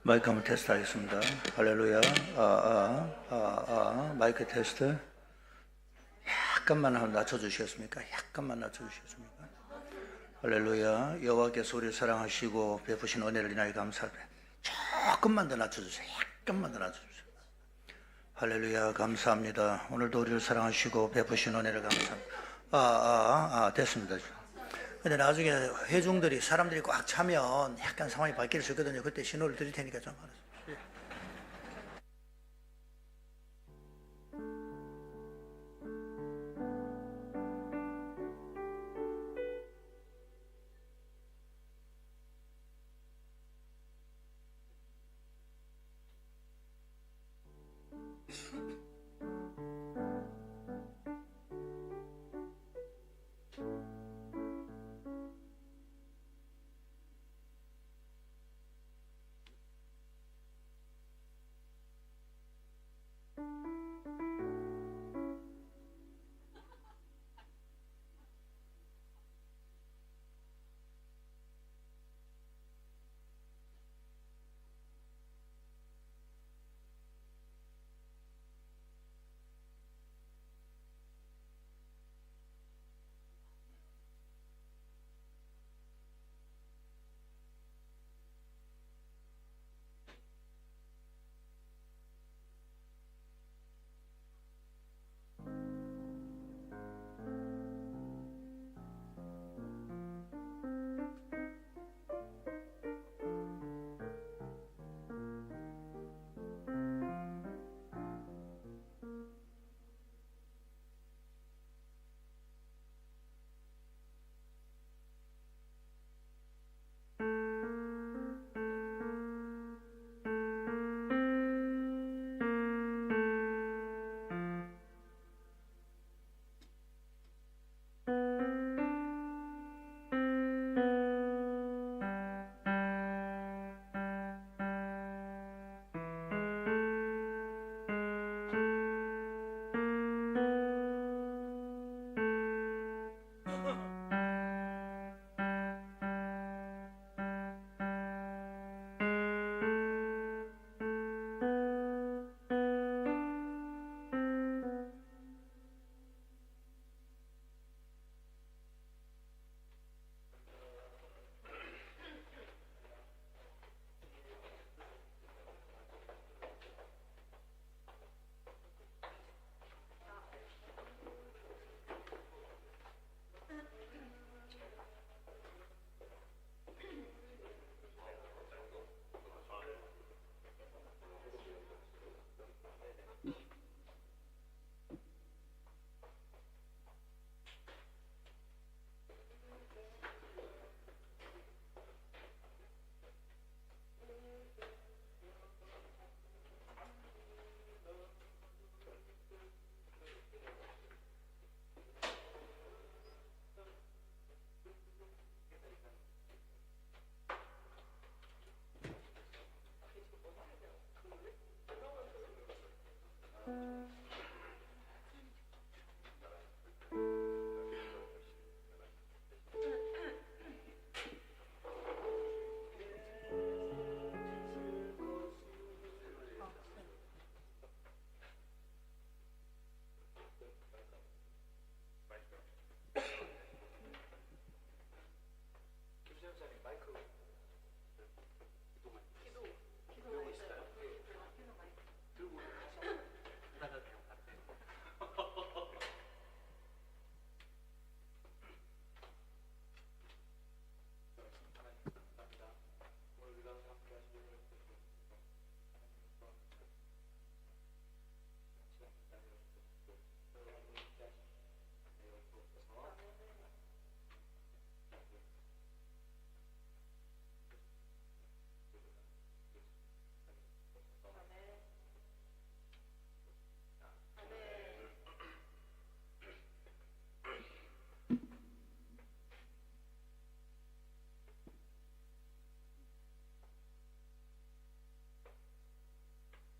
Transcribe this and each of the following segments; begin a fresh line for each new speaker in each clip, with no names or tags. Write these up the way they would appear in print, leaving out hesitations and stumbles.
마이크 한번 테스트 하겠습니다. 할렐루야. 마이크 테스트. 약간만 한번 낮춰주시겠습니까? 약간만 낮춰주시겠습니까? 할렐루야. 여호와께서 우리를 사랑하시고 베푸신 은혜를 인하여 감사합니다. 조금만 더 낮춰주세요. 약간만 더 낮춰주세요. 할렐루야. 감사합니다. 오늘도 우리를 사랑하시고 베푸신 은혜를 감사합니다. 됐습니다. 근데 나중에 회중들이 사람들이 꽉 차면 약간 상황이 바뀔 수 있거든요. 그때 신호를 드릴 테니까 좀 알아주세요.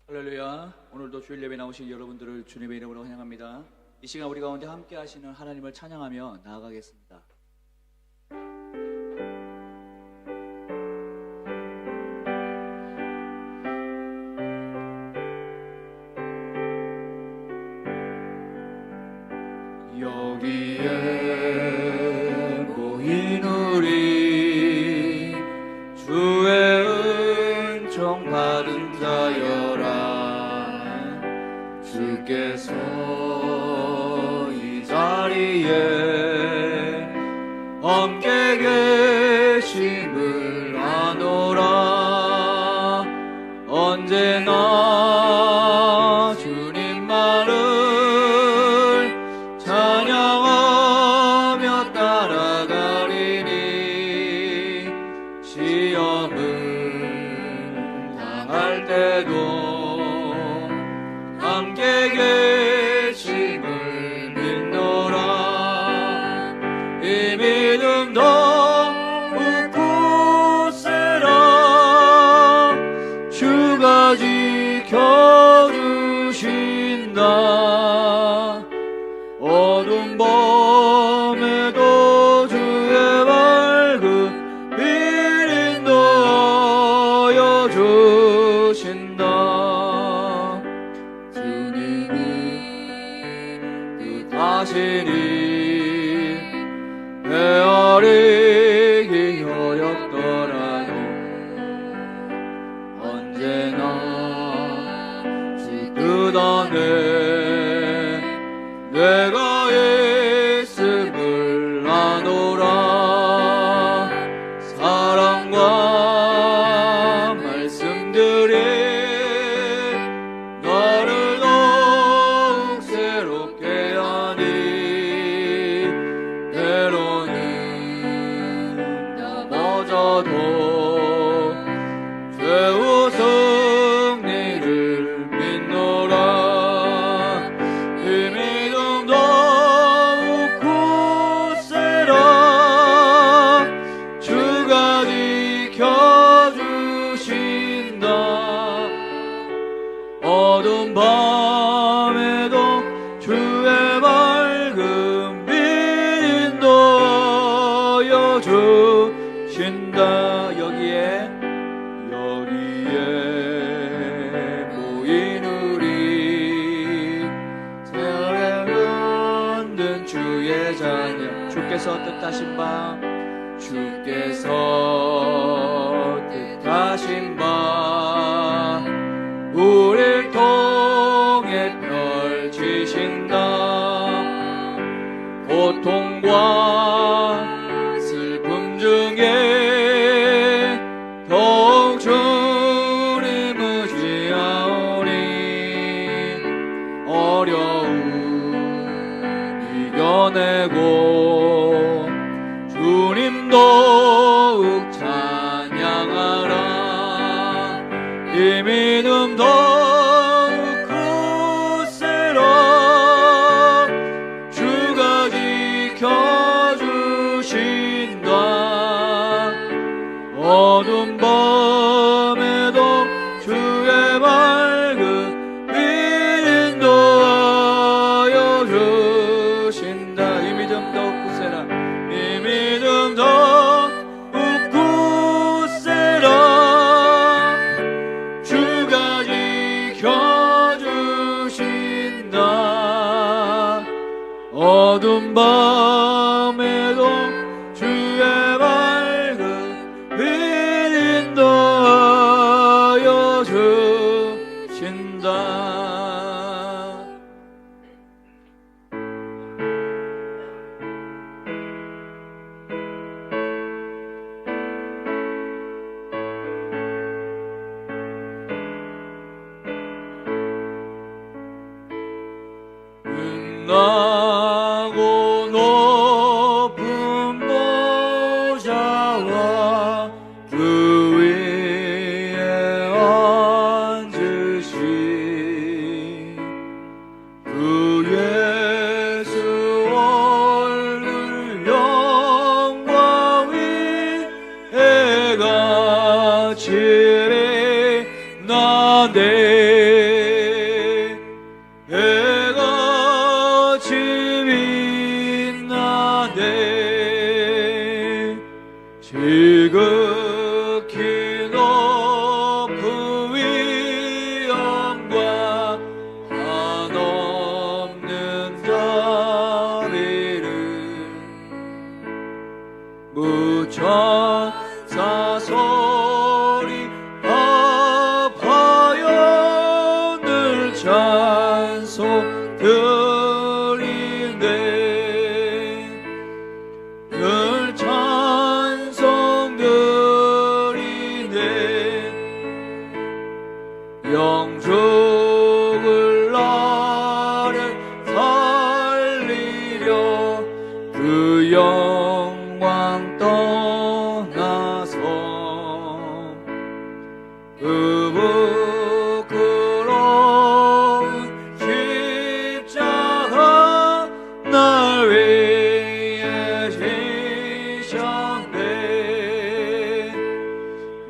할렐루야. 오늘도 주일 예배 나오신 여러분들을 주님의 이름으로 환영합니다. 이 시간 우리 가운데 함께 하시는 하나님을 찬양하며 나아가겠습니다. 계심을 아노라. 언제나 주님만을 찬양하며 따라가리니. 시험을 당할 때도 함께 계심을 믿노라. 이 믿음 더욱 굳세라. 주가 지켜주신다. 어두운 밤에도 주의 밝은 빛 인도하여 주신다. 주님이 뜻하시니 헤아리기 어렵더라도 언제나 주 뜻 안에 내가 있음을 아노라. 사랑과 말씀들이 나를 더욱 새롭게 하니. 때로는 넘어져도 최후 승리를 믿노라. 이 믿음 더욱 굳세라. 주가 지켜주신다. 어두운 밤에도 주의 밝은 빛 인도하여 주신다. 여기에 모인 우리 세월에 흔든 주의 자녀. 주께서 뜻하신 바 우릴 통해 펼치신다. 고통과 슬픔 중에 더욱 주님 의지하오니. 어려움 이겨내고 주님 더욱 찬양하라. 이 믿음 더욱 굳세라. 주가 지켜주신다. 어두운 밤에도 주의 밝은 빛 인도하여 주신다. 이 믿음 더욱 굳세라. 이 믿음 더욱 굳세라. 주가 지켜주신다. 어두운 밤에도 주의 밝은 빛 인도하여 주신다. 빛나고 높은 보좌와 그 위에 앉으신 그 예수 얼굴 영광 위에 같이 빛나네. 지극히 높은 위엄과 한없는 자비를 무천사 소리 합하여 늘 찬송 드리네. 늘 찬송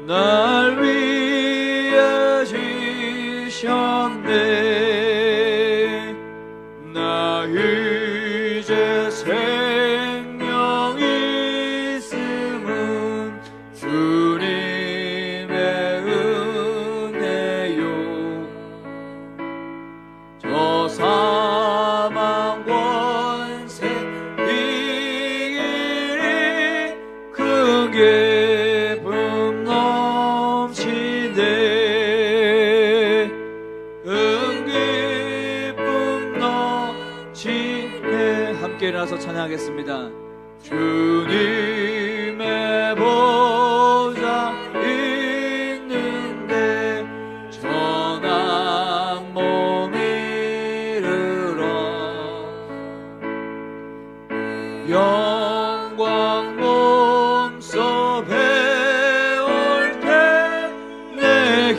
날 위해 지셨네. 나 이제 생명 있음은 주님의 은혜요. 저 사망 권세 이기리 큰 기쁨 넘치네. 큰 기쁨 넘치네. 함께 일어나서 찬양하겠습니다. 주님의 보좌 있는데 전한 몸 이르러 영광 몸소 배울 때 내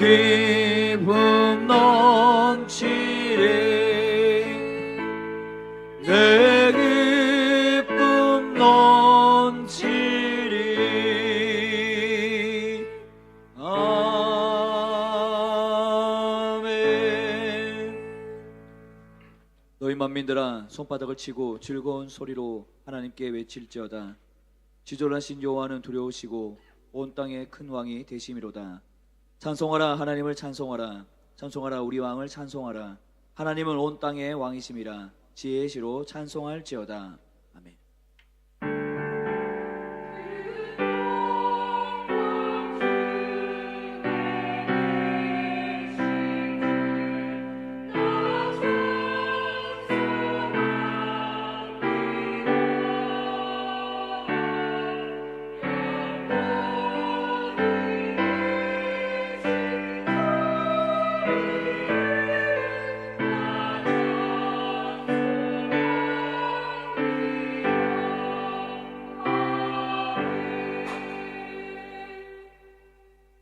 기쁨 넘치리. 내 기쁨 넘치리. 아멘. 너희 만민들아 손바닥을 치고 즐거운 소리로 하나님께 외칠지어다. 지존하신 여호와는 두려우시고 온 땅의 큰 왕이 되심이로다. 찬송하라 하나님을 찬송하라. 찬송하라 우리 왕을 찬송하라. 하나님은 온 땅의 왕이심이라. 지혜의 시로 찬송할지어다. 아멘.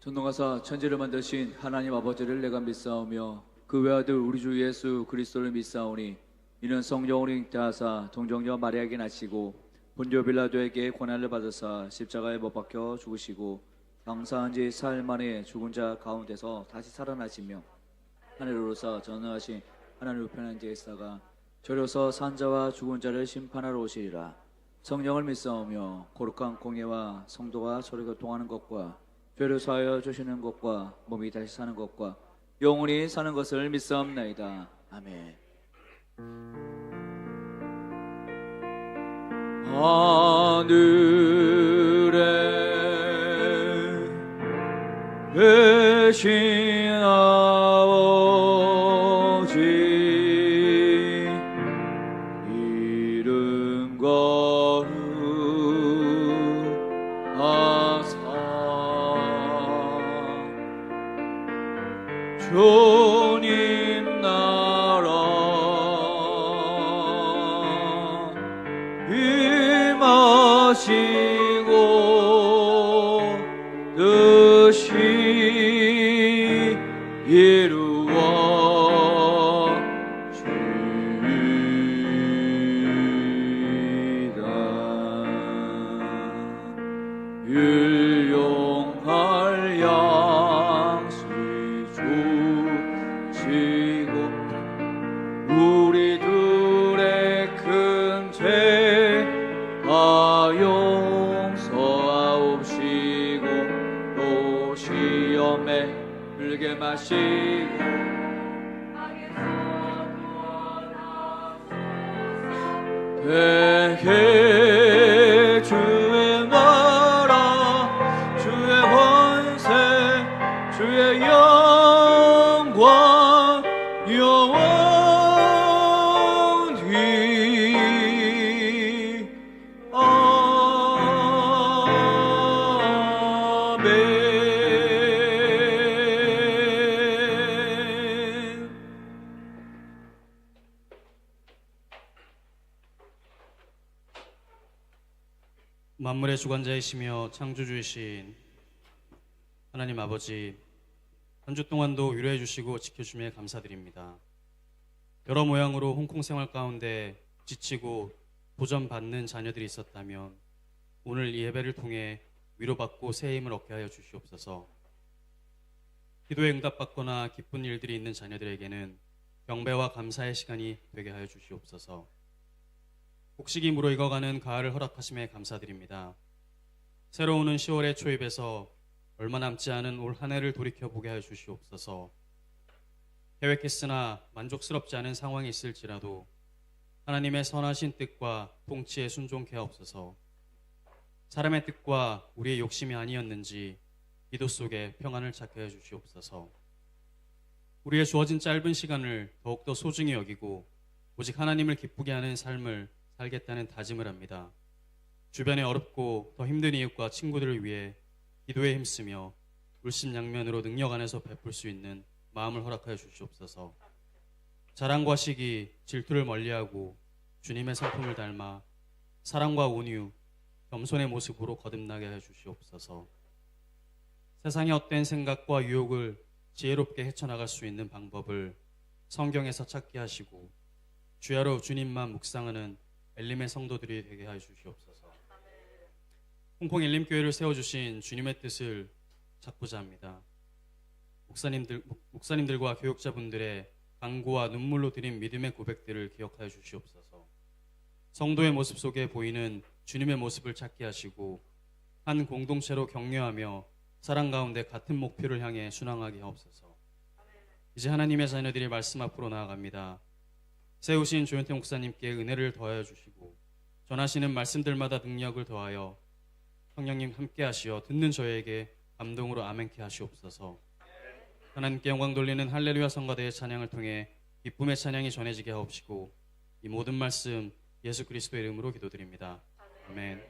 전능하사 천지를 만드신 하나님 아버지를 내가 믿사오며 그 외아들 우리 주 예수 그리스도를 믿사오니 이는 성령으로 잉태하사 동정녀 마리아에게 나시고 본디오 빌라도에게 고난을 받으사 십자가에 못 박혀 죽으시고 장사한 지 사흘 만에 죽은 자 가운데서 다시 살아나시며 하늘로 오르사 전능하신 하나님 우편한 데 있다가 저려서 산 자와 죽은 자를 심판하러 오시리라. 성령을 믿사오며 거룩한 공예와 성도가 서로 교통하는 것과 죄를 사하여 주시는 것과 몸이 다시 사는 것과 영원히 사는 것을 믿사옵나이다. 아멘. 하늘에 계신 아버지 이름 거룩하사 주님 나라 임하시고 뜻이 이루어 주이다. 율용할 양식 주시고 우리들의 큰 죄 다 용서하옵시고 또 시험에 들게 마시고 되게 주의 나라 주의 권세 주의 영광 영원히 아멘.
만물의 주관자이시며 창조주이신 하나님 아버지, 한 주 동안도 위로해 주시고 지켜주심에 감사드립니다. 여러 모양으로 홍콩 생활 가운데 지치고 도전받는 자녀들이 있었다면 오늘 이 예배를 통해 위로받고 새 힘을 얻게 하여 주시옵소서. 기도에 응답받거나 기쁜 일들이 있는 자녀들에게는 경배와 감사의 시간이 되게 하여 주시옵소서. 곡식이 무르익어가는 가을을 허락하심에 감사드립니다. 새로 오는 10월의 초입에서 얼마 남지 않은 올 한 해를 돌이켜보게 하여 주시옵소서. 계획했으나 만족스럽지 않은 상황이 있을지라도 하나님의 선하신 뜻과 통치에 순종케 하옵소서. 사람의 뜻과 우리의 욕심이 아니었는지 기도 속에 평안을 찾게 해 주시옵소서. 우리의 주어진 짧은 시간을 더욱더 소중히 여기고 오직 하나님을 기쁘게 하는 삶을 살겠다는 다짐을 합니다. 주변에 어렵고 더 힘든 이웃과 친구들을 위해 기도에 힘쓰며 물심양면으로 능력 안에서 베풀 수 있는 마음을 허락하여 주시옵소서. 자랑과 시기, 질투를 멀리하고 주님의 성품을 닮아 사랑과 온유, 겸손의 모습으로 거듭나게 하여 주시옵소서. 세상의 헛된 생각과 유혹을 지혜롭게 헤쳐나갈 수 있는 방법을 성경에서 찾게 하시고 주야로 주님만 묵상하는 엘림의 성도들이 되게 하여 주시옵소서. 홍콩 엘림교회를 세워주신 주님의 뜻을 찾고자 합니다. 목사님들과 교육자분들의 간구와 눈물로 드린 믿음의 고백들을 기억하여 주시옵소서. 성도의 모습 속에 보이는 주님의 모습을 찾게 하시고 한 공동체로 격려하며 사랑 가운데 같은 목표를 향해 순항하게 하옵소서. 이제 하나님의 자녀들이 말씀 앞으로 나아갑니다. 세우신 조현태 목사님께 은혜를 더하여 주시고 전하시는 말씀들마다 능력을 더하여 성령님 함께 하시어 듣는 저에게 감동으로 아멘케 하시옵소서. 하나님께 영광 돌리는 할렐루야 성가대의 찬양을 통해 기쁨의 찬양이 전해지게 하옵시고 이 모든 말씀 예수 그리스도의 이름으로 기도드립니다. 아멘.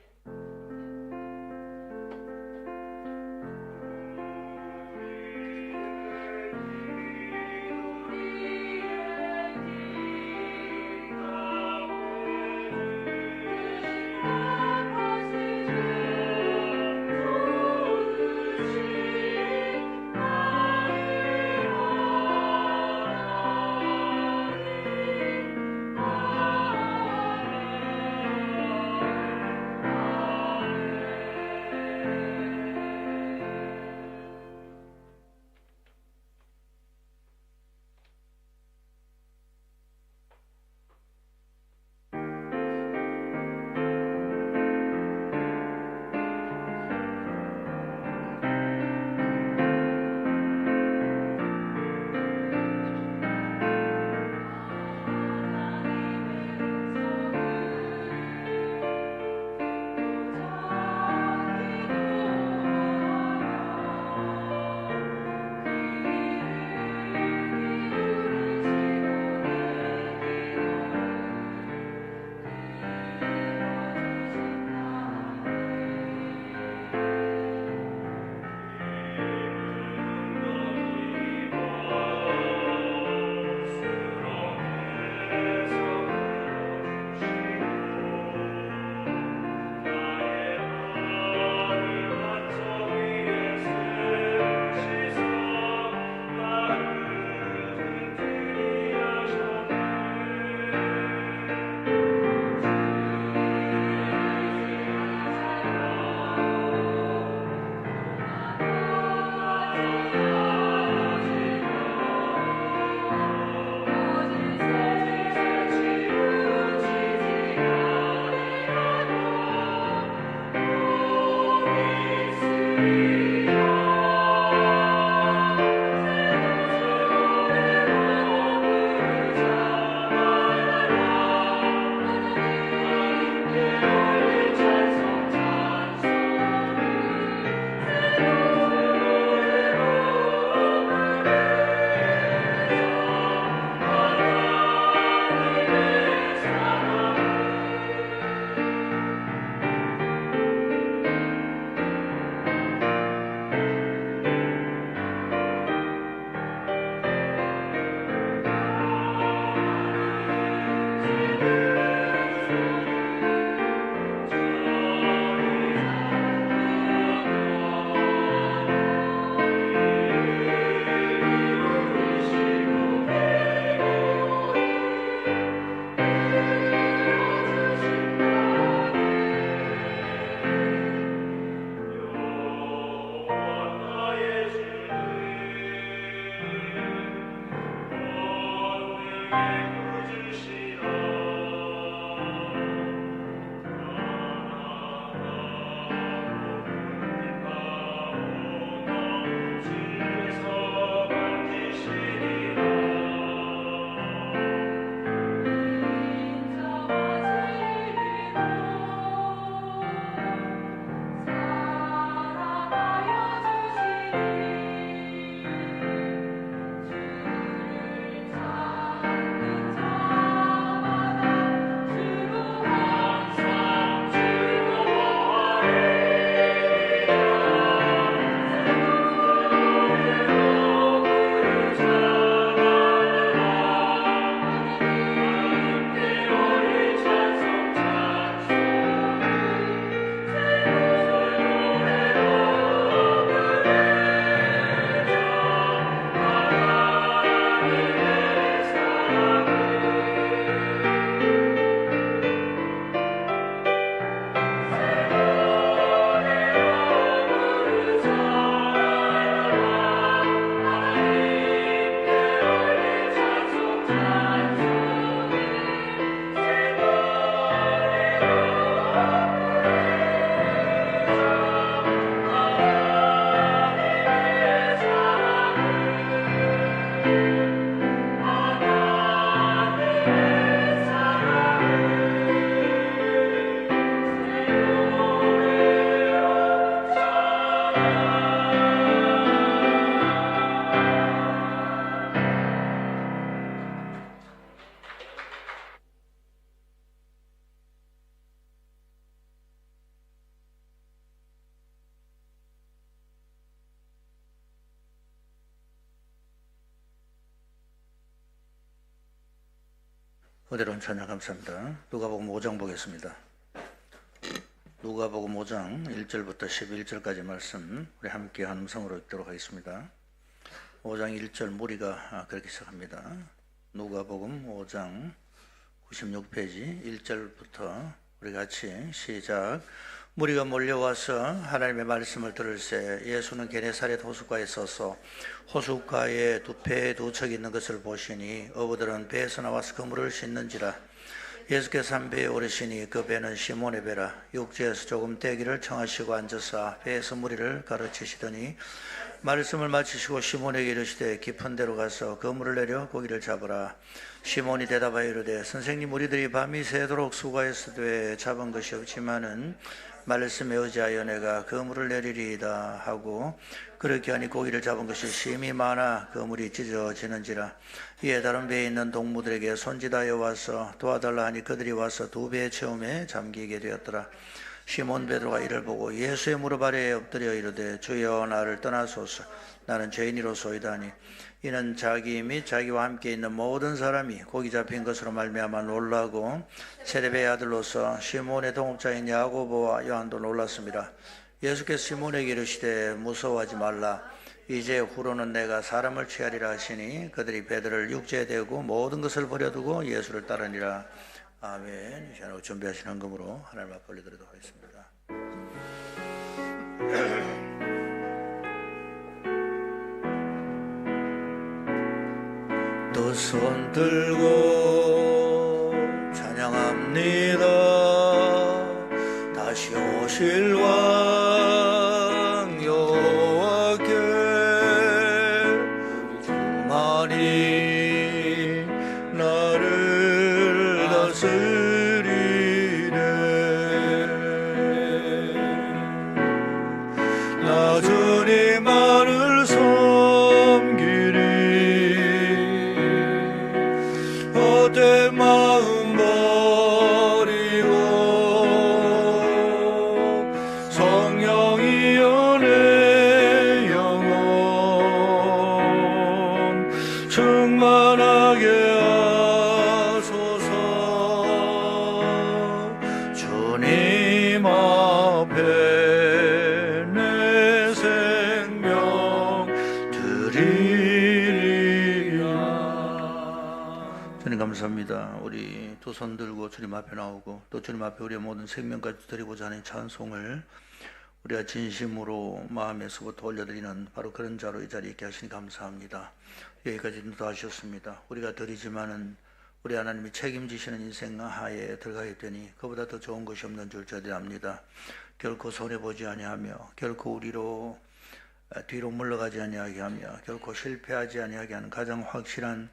은혜로운 찬양 감사합니다. 누가복음 5장 보겠습니다. 누가복음 5장 1절부터 11절까지 말씀 우리 함께 한 음성으로 읽도록 하겠습니다. 5장 1절 무리가 그렇게 시작합니다. 누가복음 5장 96페이지 1절부터 우리 같이 시작. 무리가 몰려와서 하나님의 말씀을 들을새 예수는 게네사렛 호숫가에 서서 호숫가에 두 배에 두 척이 있는 것을 보시니 어부들은 배에서 나와서 그물을 씻는지라. 예수께서 한 배에 오르시니 그 배는 시몬의 배라. 육지에서 조금 떼기를 청하시고 앉아서 배에서 무리를 가르치시더니 말씀을 마치시고 시몬에게 이르시되 깊은 데로 가서 그물을 내려 고기를 잡으라. 시몬이 대답하여 이르되 선생님, 우리들이 밤이 새도록 수고하였으되 잡은 것이 없지만은 말씀에 의지하여 내가 그물을 내리리이다 하고 그렇게 하니 고기를 잡은 것이 심히 많아 그물이 찢어지는지라. 이에 다른 배에 있는 동무들에게 손짓하여 와서 도와달라 하니 그들이 와서 두 배의 체험에 잠기게 되었더라. 시몬 베드로가 이를 보고 예수의 무릎 아래에 엎드려 이르되 주여 나를 떠나소서 나는 죄인이로소이다니. 이는 자기 및 자기와 함께 있는 모든 사람이 고기 잡힌 것으로 말미암아 놀라고 세레베의 아들로서 시몬의 동업자인 야고보와 요한도 놀랐습니다. 예수께서 시몬에게 이르시되 무서워하지 말라. 이제 후로는 내가 사람을 취하리라 하시니 그들이 배들을 육지에 대고 모든 것을 버려두고 예수를 따르니라. 아멘. 이 시간에 준비하신 헌금으로 하나님 앞에 올려드리도록 하겠습니다. 두 손 들고 찬양합니다. 다시 오실 왕 여호와께 주만이 나를 다스리네. 나 주님만을 섬기리. 헛된 마음 버리고 성령이여 내 영혼 충만하게 하소서. 주님 앞에 내 생명 드리리라. 주님 감사합니다. 우리 두 손 들고 주님 앞에 나오고 또 주님 앞에 우리의 모든 생명까지 드리고자 하는 찬송을 우리가 진심으로 마음에서부터 올려드리는 바로 그런 자로 이 자리에 있게 하시니 감사합니다. 여기까지 인도하셨습니다. 우리가 드리지만은 우리 하나님이 책임지시는 인생 하에 들어가게 되니 그보다 더 좋은 것이 없는 줄 저들합니다. 결코 손해보지 아니하며 결코 우리로 뒤로 물러가지 아니하게 하며 결코 실패하지 아니하게 하는 가장 확실한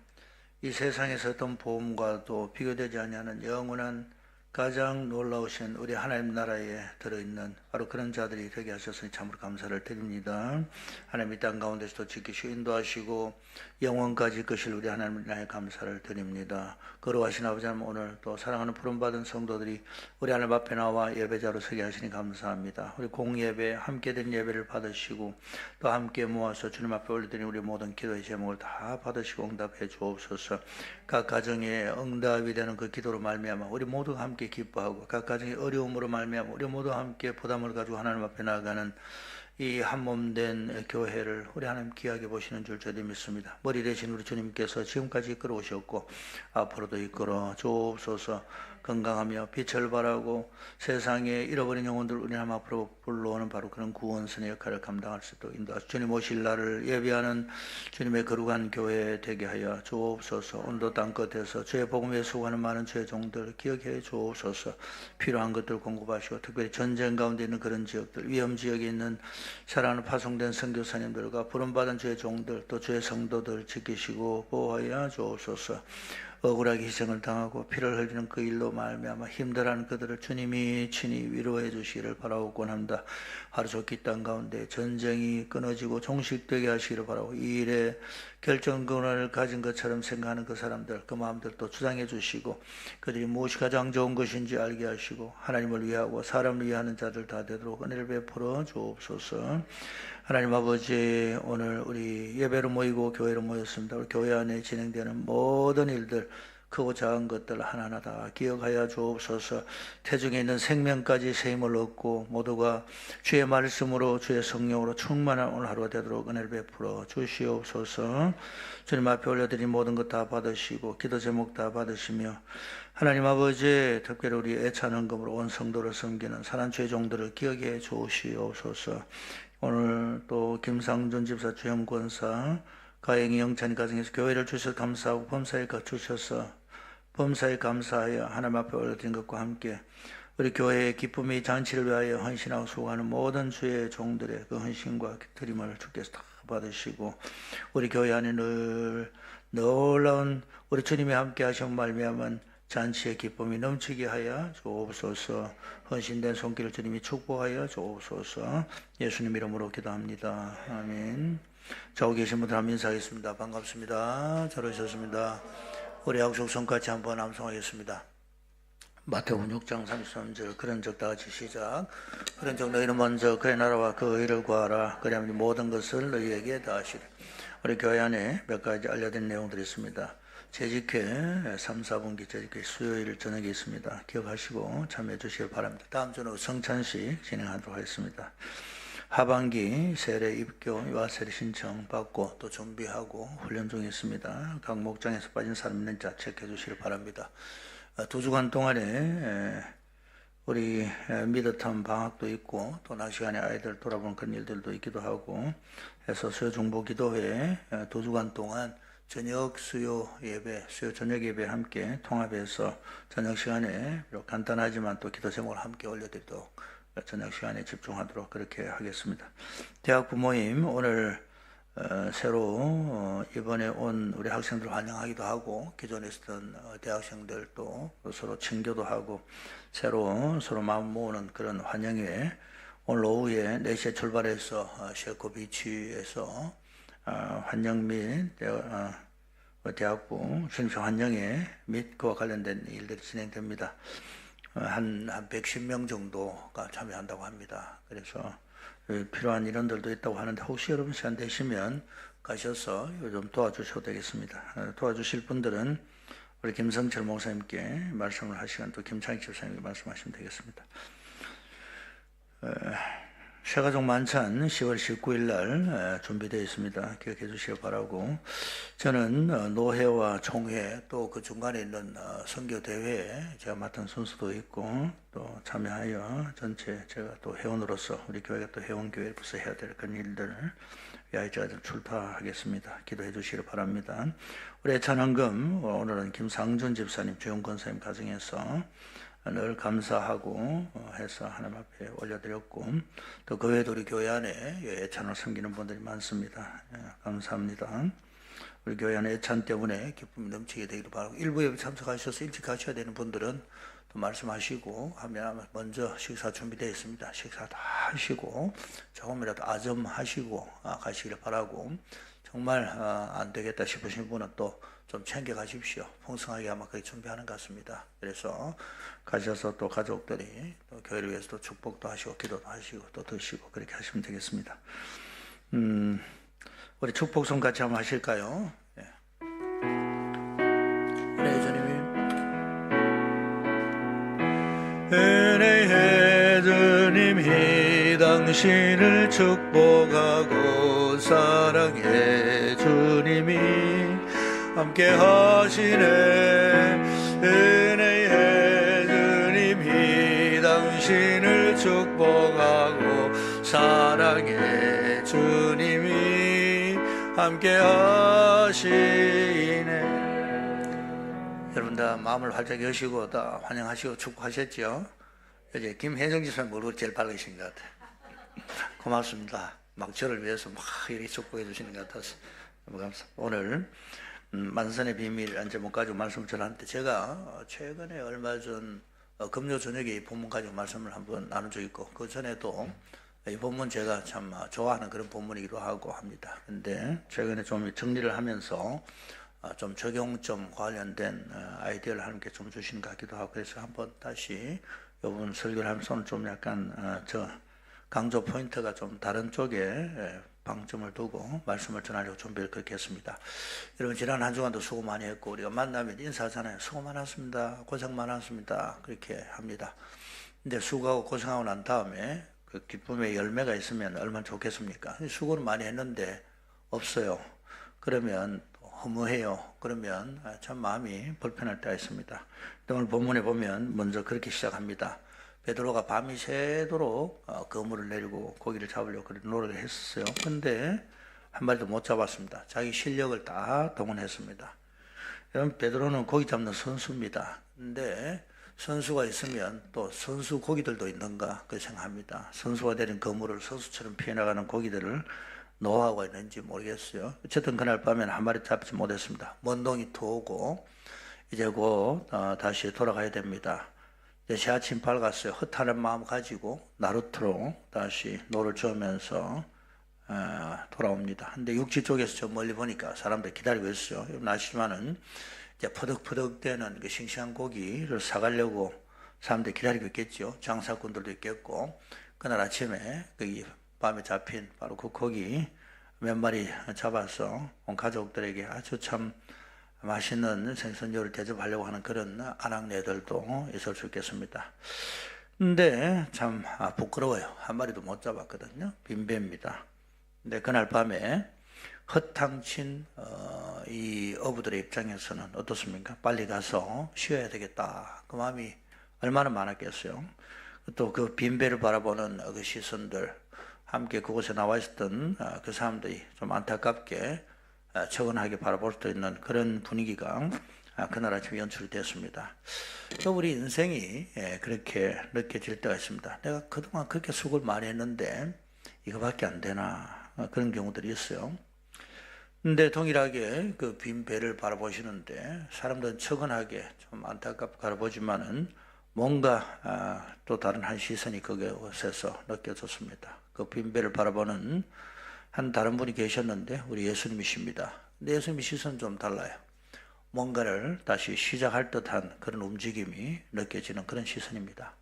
이 세상에서 어떤 보험과도 비교되지 아니하는 영원한 가장 놀라우신 우리 하나님 나라에 들어있는 바로 그런 자들이 되게 하셨으니 참으로 감사를 드립니다. 하나님 이 땅 가운데서도 지키시고 인도하시고 영원까지 이끄실 우리 하나님 나라에 감사를 드립니다. 거룩하신 아버지 하나님, 오늘 또 사랑하는 부름받은 성도들이 우리 하나님 앞에 나와 예배자로 서게 하시니 감사합니다. 우리 공예배 함께 된 예배를 받으시고 또 함께 모아서 주님 앞에 올려드린 우리 모든 기도의 제목을 다 받으시고 응답해 주옵소서. 각 가정에 응답이 되는 그 기도로 말미암아 우리 모두가 함께 기뻐하고 각 가정의 어려움으로 말미암아 우리 모두 함께 부담을 가지고 하나님 앞에 나아가는 이 한몸된 교회를 우리 하나님 귀하게 보시는 줄 저도 믿습니다. 머리 대신 우리 주님께서 지금까지 이끌어 오셨고 앞으로도 이끌어 주옵소서. 건강하며 빛을 발하고 세상에 잃어버린 영혼들 우리 하나님 앞으로 불러오는 바로 그런 구원선의 역할을 감당할 수 있도록 인도하시고 주님 오실 날을 예비하는 주님의 거룩한 교회 되게 하여 주옵소서. 온도 땅끝에서 주의 복음에 수고하는 많은 주의 종들 기억해 주옵소서. 필요한 것들 공급하시고 특별히 전쟁 가운데 있는 그런 지역들, 위험 지역에 있는 사랑하는 파송된 선교사님들과 부름받은 주의 종들 또 주의 성도들 지키시고 보호하여 주옵소서. 억울하게 희생을 당하고 피를 흘리는 그 일로 말미암아 힘들어하는 그들을 주님이 친히 위로해 주시기를 바라고 합니다. 하루속히 이 땅 가운데 전쟁이 끊어지고 종식되게 하시기를 바라고 이 일에 결정권을 가진 것처럼 생각하는 그 사람들 그 마음들도 주장해 주시고 그들이 무엇이 가장 좋은 것인지 알게 하시고 하나님을 위하고 사람을 위하는 자들 다 되도록 은혜를 베풀어 주옵소서. 하나님 아버지, 오늘 우리 예배로 모이고 교회로 모였습니다. 우리 교회 안에 진행되는 모든 일들 크고 작은 것들 하나하나 다 기억하여 주옵소서. 태중에 있는 생명까지 새 힘을 얻고 모두가 주의 말씀으로 주의 성령으로 충만한 오늘 하루가 되도록 은혜를 베풀어 주시옵소서. 주님 앞에 올려드린 모든 것 다 받으시고 기도 제목 다 받으시며 하나님 아버지, 특별히 우리 애찬 헌금으로 온 성도를 섬기는 사랑주의 종들을 기억해 주시옵소서. 오늘 또 김상준 집사, 주영 권사, 가영이 영찬이 가정에서 교회를 주셔서 감사하고 범사에 주셔서 범사에 감사하여 하나님 앞에 올려드린 것과 함께 우리 교회의 기쁨의 잔치를 위하여 헌신하고 수고하는 모든 주의 종들의 그 헌신과 드림을 주께서 다 받으시고 우리 교회 안에 늘 놀라운 우리 주님이 함께 하신 말미암은 잔치의 기쁨이 넘치게 하여 주옵소서. 헌신된 손길을 주님이 축복하여 주옵소서. 예수님 이름으로 기도합니다. 아멘. 저기 계신 분들 한번 인사하겠습니다. 반갑습니다. 잘 오셨습니다. 우리 약속 성같이 한번 암송하겠습니다. 마태복음 6장 33절 그런 적 다 같이 시작. 그런 적 너희는 먼저 그의 나라와 그 의를 구하라. 그리하면 모든 것을 너희에게 다 하시리. 우리 교회 안에 몇 가지 알려드린 내용들이 있습니다. 재직회 3, 4분기 재직회 수요일 저녁에 있습니다. 기억하시고 참여해 주시길 바랍니다. 다음 주는 성찬식 진행하도록 하겠습니다. 하반기 세례 입교 유아세례 신청 받고 또 준비하고 훈련 중에 있습니다. 각 목장에서 빠진 사람 있는 자 체크해 주시길 바랍니다. 2주간 동안에 우리 미드텀 방학도 있고 또 낮 시간에 아이들 돌아보는 그런 일들도 있기도 하고 해서 수요 중보 기도회 2주간 동안 저녁 수요 예배, 수요 저녁 예배 함께 통합해서 저녁 시간에 비록 간단하지만 또 기도 제목을 함께 올려드리도록 저녁 시간에 집중하도록 그렇게 하겠습니다. 대학 부모임 오늘 새로 이번에 온 우리 학생들 환영하기도 하고 기존에 있었던 대학생들도 서로 친교도 하고 새로 서로 마음 모으는 그런 환영회 오늘 오후에 4시에 출발해서 셰코 비치에서 환영 및 대학부 신입생 환영회 및 그와 관련된 일들이 진행됩니다. 한 110명 정도가 참여한다고 합니다. 그래서 필요한 인원들도 있다고 하는데 혹시 여러분 시간 되시면 가셔서 좀 도와주셔도 되겠습니다. 도와주실 분들은 우리 김성철 목사님께 말씀을 하시건 또 김창익 집사님께 말씀하시면 되겠습니다. 새가족 만찬 10월 19일 날 준비되어 있습니다. 기억해 주시기 바라고 저는 노회와 총회 또 그 중간에 있는 선교대회에 제가 맡은 순서도 있고 또 참여하여 전체 제가 또 회원으로서 우리 교회가 또 회원교회로서 해야 될 그런 일들을 위하여 제가 좀 출타하겠습니다. 기도해 주시기 바랍니다. 우리 애찬헌금 오늘은 김상준 집사님 주영 권사님 가정에서 늘 감사하고 해서 하나님 앞에 올려드렸고 또 그 외에도 우리 교회 안에 애찬을 섬기는 분들이 많습니다. 감사합니다. 우리 교회 안에 애찬 때문에 기쁨이 넘치게 되기를 바라고 일부 예배 참석하셔서 일찍 가셔야 되는 분들은 또 말씀하시고 하면 먼저 식사 준비되어 있습니다. 식사 다 하시고 조금이라도 아점하시고 가시기를 바라고 정말 안 되겠다 싶으신 분은 또 좀 챙겨 가십시오. 풍성하게 아마 그렇게 준비하는 것 같습니다. 그래서 가셔서 또 가족들이 또 교회를 위해서 또 축복도 하시고 기도도 하시고 또 드시고 그렇게 하시면 되겠습니다. 우리 축복송 같이 한번 하실까요? 네. 은혜의 주님이 은혜의 주님이 당신을 축복하고 사랑의 주님이 함께 하시네. 은혜의 주님이 당신을 축복하고 사랑의 주님이 함께 하시네. 여러분 다 마음을 활짝 여시고 다 환영하시고 축복하셨죠? 이제 김혜정 지사님 얼굴 제일 밝으신 것 같아요. 고맙습니다. 막 저를 위해서 막 이렇게 축복해 주시는 것 같아서 너무 감사합니다. 오늘 만선의 비밀 이제 못 가지고 말씀을 전하는데 제가 최근에 얼마 전 금요 저녁에 이 본문 가지고 말씀을 한번 나눈 적 있고 그 전에도 이 본문 제가 참 좋아하는 그런 본문이기도 하고 합니다. 근데 최근에 좀 정리를 하면서 좀 적용점 관련된 아이디어를 하나님께 좀 주시는 것 같기도 하고 그래서 한번 다시 이 부분 설교를 하면서 오늘 좀 약간 저 강조 포인트가 좀 다른 쪽에 방점을 두고 말씀을 전하려고 준비를 그렇게 했습니다. 여러분 지난 한 주간도 수고 많이 했고 우리가 만나면 인사하잖아요. 수고 많았습니다. 고생 많았습니다. 그렇게 합니다. 근데 수고하고 고생하고 난 다음에 그 기쁨의 열매가 있으면 얼마나 좋겠습니까? 수고를 많이 했는데 없어요. 그러면 허무해요. 그러면 참 마음이 불편할 때가 있습니다. 오늘 본문에 보면 먼저 그렇게 시작합니다. 베드로가 밤이 새도록 그물을 내리고 고기를 잡으려고 노력을 했었어요. 근데 한 마리도 못 잡았습니다. 자기 실력을 다 동원했습니다. 여러분 베드로는 고기 잡는 선수입니다. 근데 선수가 있으면 또 선수 고기들도 있는가 그렇게 생각합니다. 선수가 내린 그물을 선수처럼 피해나가는 고기들을 노하우가 있는지 모르겠어요. 어쨌든 그날 밤에는 한 마리 잡지 못했습니다. 먼동이 터오고 이제 곧 다시 돌아가야 됩니다. 이제 새 아침 밝았어요. 허탄한 마음 가지고 나루트로 다시 노를 저으면서 돌아옵니다. 근데 육지 쪽에서 저 멀리 보니까 사람들 기다리고 있어요. 여러분 아시지만은 이제 퍼덕퍼덕대는 그 싱싱한 고기를 사가려고 사람들이 기다리고 있겠죠. 장사꾼들도 있겠고 그날 아침에 그 밤에 잡힌 바로 그 고기 몇 마리 잡아서 온 가족들에게 아주 참 맛있는 생선요리를 대접하려고 하는 그런 아낙네들도 있을 수 있겠습니다. 근데 참 부끄러워요. 한 마리도 못 잡았거든요. 빈배입니다. 근데 그날 밤에 허탕친 이 어부들의 입장에서는 어떻습니까? 빨리 가서 쉬어야 되겠다. 그 마음이 얼마나 많았겠어요. 또 그 빈배를 바라보는 그 시선들 함께 그곳에 나와 있었던 그 사람들이 좀 안타깝게 처근하게 바라볼 수 있는 그런 분위기가 그날 아침에 연출됐습니다. 또 우리 인생이 그렇게 느껴질 때가 있습니다. 내가 그동안 그렇게 수고를 많이 했는데 이거밖에 안 되나 그런 경우들이 있어요. 근데 동일하게 그 빈 배를 바라보시는데 사람들은 처근하게 좀 안타깝게 바라보지만은 뭔가 또 다른 한 시선이 그곳에서 느껴졌습니다. 그 빈 배를 바라보는 한 다른 분이 계셨는데 우리 예수님이십니다. 근데 예수님의 시선은 좀 달라요. 뭔가를 다시 시작할 듯한 그런 움직임이 느껴지는 그런 시선입니다.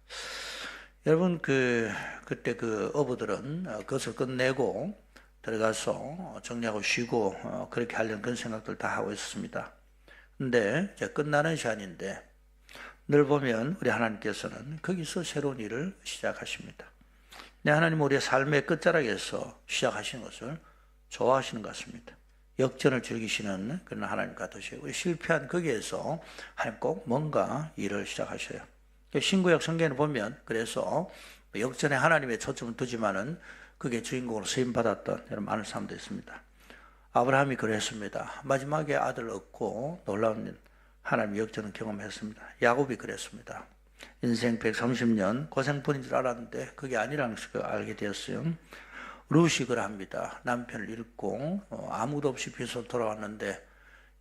여러분 그때 그 어부들은 그것을 끝내고 들어가서 정리하고 쉬고 그렇게 하려는 그런 생각들 다 하고 있었습니다. 근데 이제 끝나는 시간인데 늘 보면 우리 하나님께서는 거기서 새로운 일을 시작하십니다. 하나님은 우리의 삶의 끝자락에서 시작하시는 것을 좋아하시는 것 같습니다. 역전을 즐기시는 그런 하나님 같으시고 우리 실패한 거기에서 하나님 꼭 뭔가 일을 시작하셔요. 신구약 성경에 보면 그래서 역전에 하나님의 초점을 두지만은 그게 주인공으로 쓰임받았던 여러 많은 사람도 있습니다. 아브라함이 그랬습니다. 마지막에 아들을 얻고 놀라운 하나님 역전을 경험했습니다. 야곱이 그랬습니다. 인생 130년 고생뿐인 줄 알았는데 그게 아니라는 것을 알게 되었어요. 룻이 그러합니다. 남편을 잃고 아무도 없이 빚으로 돌아왔는데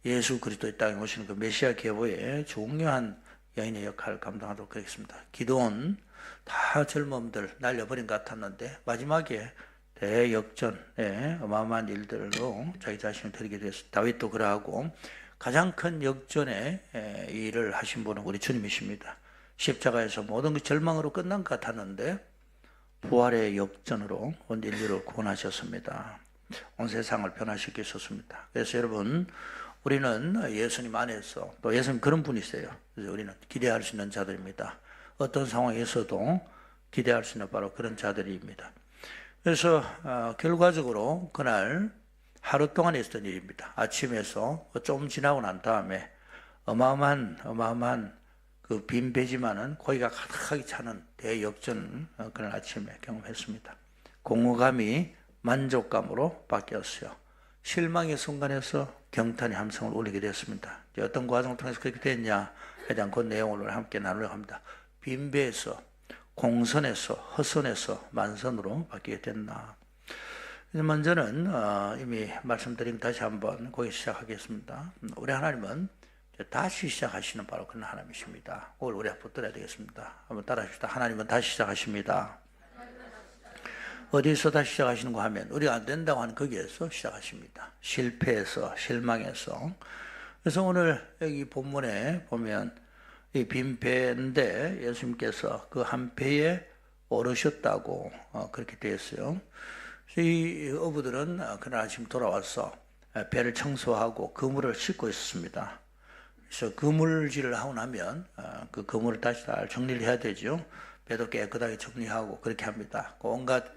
예수 그리스도의 땅에 오시는 그 메시아 계보의 중요한 여인의 역할을 감당하도록 하겠습니다. 기도원 다 젊음들 날려버린 것 같았는데 마지막에 대역전에 어마어마한 일들로 자기 자신을 드리게 됐습니다. 다윗도 그러하고 가장 큰 역전의 일을 하신 분은 우리 주님이십니다. 십자가에서 모든 그 절망으로 끝난 것 같았는데 부활의 역전으로 온 인류를 구원하셨습니다. 온 세상을 변화시키셨습니다. 그래서 여러분 우리는 예수님 안에서 또 예수님 그런 분이세요. 그래서 우리는 기대할 수 있는 자들입니다. 어떤 상황에서도 기대할 수 있는 바로 그런 자들입니다. 그래서 결과적으로 그날 하루 동안 있었던 일입니다. 아침에서 좀 지나고 난 다음에 어마어마한 그 빈 배지만은 고기가 가득하게 차는 대역전 그날 아침에 경험했습니다. 공허감이 만족감으로 바뀌었어요. 실망의 순간에서 경탄의 함성을 울리게 됐습니다. 어떤 과정을 통해서 그렇게 됐냐에 대한 그 내용을 함께 나누려고 합니다. 빈배에서 공선에서 허선에서 만선으로 바뀌게 됐나. 먼저는 이미 말씀드린 다시 한번 거기 시작하겠습니다. 우리 하나님은 다시 시작하시는 바로 그런 하나님이십니다. 그걸 우리가 붙들어야 되겠습니다. 한번 따라합시다. 하나님은 다시 시작하십니다. 어디서 다시 시작하시는가 하면 우리가 안 된다고 하는 거기에서 시작하십니다. 실패해서, 실망해서. 그래서 오늘 여기 본문에 보면 이 빈 배인데 예수님께서 그 한 배에 오르셨다고 그렇게 되어 있어요. 이 어부들은 그날 아침 돌아와서 배를 청소하고 그물을 싣고 있었습니다. 그래서 그물질을 하고 나면 그 그물을 다시 잘 정리를 해야 되죠. 배도 깨끗하게 정리하고 그렇게 합니다. 온갖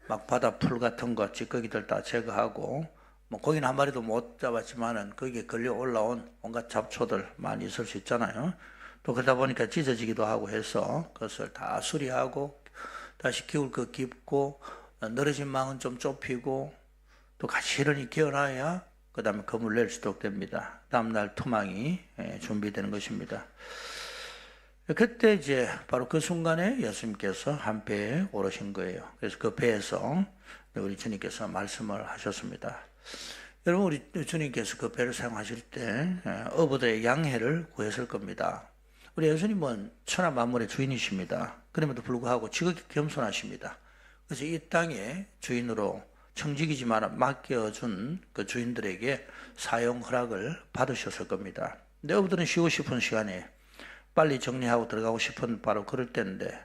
막 바다 풀 같은 거 찌꺼기들 다 제거하고 뭐 고기는 한 마리도 못 잡았지만은 거기에 걸려 올라온 온갖 잡초들 많이 있을 수 있잖아요. 또 그러다 보니까 찢어지기도 하고 해서 그것을 다 수리하고 다시 기울 거 깁고 늘어진 망은 좀 좁히고 또 가시런히 기어놔야 그 다음에 그물 낼 수 있도록 됩니다. 다음날 투망이 준비되는 것입니다. 그때 이제 바로 그 순간에 예수님께서 한 배에 오르신 거예요. 그래서 그 배에서 우리 주님께서 말씀을 하셨습니다. 여러분, 우리 주님께서 그 배를 사용하실 때 어부들의 양해를 구했을 겁니다. 우리 예수님은 천하 만물의 주인이십니다. 그럼에도 불구하고 지극히 겸손하십니다. 그래서 이 땅의 주인으로 청직이지만 맡겨준 그 주인들에게 사용 허락을 받으셨을 겁니다. 근데 어부들은 쉬고 싶은 시간에 빨리 정리하고 들어가고 싶은 바로 그럴 때인데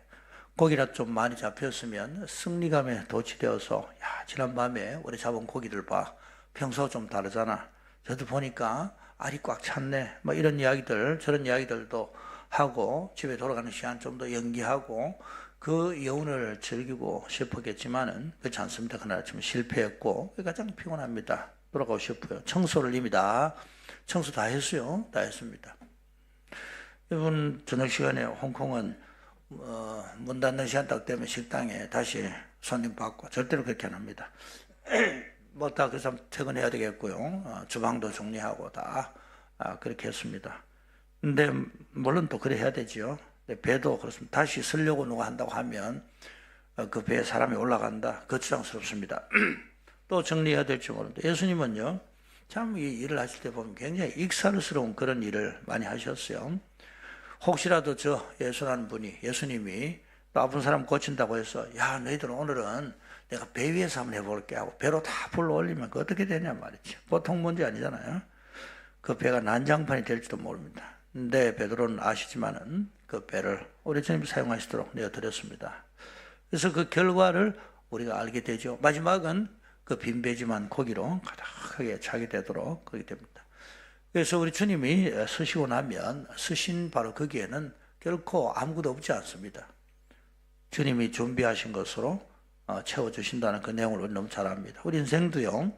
고기라 좀 많이 잡혔으면 승리감에 도취되어서 야, 지난밤에 우리 잡은 고기들 봐. 평소와 좀 다르잖아. 저도 보니까 알이 꽉 찼네. 뭐 이런 이야기들, 저런 이야기들도 하고 집에 돌아가는 시간 좀 더 연기하고 그 여운을 즐기고 싶었겠지만은 그렇지 않습니다. 그날 아침 실패했고 가장 피곤합니다. 돌아가고 싶어요. 청소를 이미 청소 다 했어요. 다 했습니다. 이번 저녁 시간에 홍콩은 문 닫는 시간 딱 되면 식당에 다시 손님 받고 절대로 그렇게 안 합니다. 뭐 다 그 사람 퇴근해야 되겠고요. 주방도 정리하고 다 그렇게 했습니다. 근데 물론 또 그래 해야 되지요. 배도 그렇습니다. 다시 쓰려고 누가 한다고 하면 그 배에 사람이 올라간다. 거추장스럽습니다. 또 정리해야 될지 모르는데 예수님은요. 참 이 일을 하실 때 보면 굉장히 익살스러운 그런 일을 많이 하셨어요. 혹시라도 저 예수라는 분이 예수님이 또 아픈 사람 고친다고 해서 야 너희들 오늘은 내가 배 위에서 한번 해볼게 하고 배로 다 불러 올리면 그 어떻게 되냐 말이지. 보통 문제 아니잖아요. 그 배가 난장판이 될지도 모릅니다. 근데 베드로는 아시지만은 그 배를 우리 주님이 사용하시도록 내어드렸습니다. 그래서 그 결과를 우리가 알게 되죠. 마지막은 그 빈 배지만 고기로 가득하게 차게 되도록 그렇게 됩니다. 그래서 우리 주님이 서시고 나면 서신 바로 거기에는 결코 아무것도 없지 않습니다. 주님이 준비하신 것으로 채워주신다는 그 내용을 우리 너무 잘 압니다. 우리 인생도요.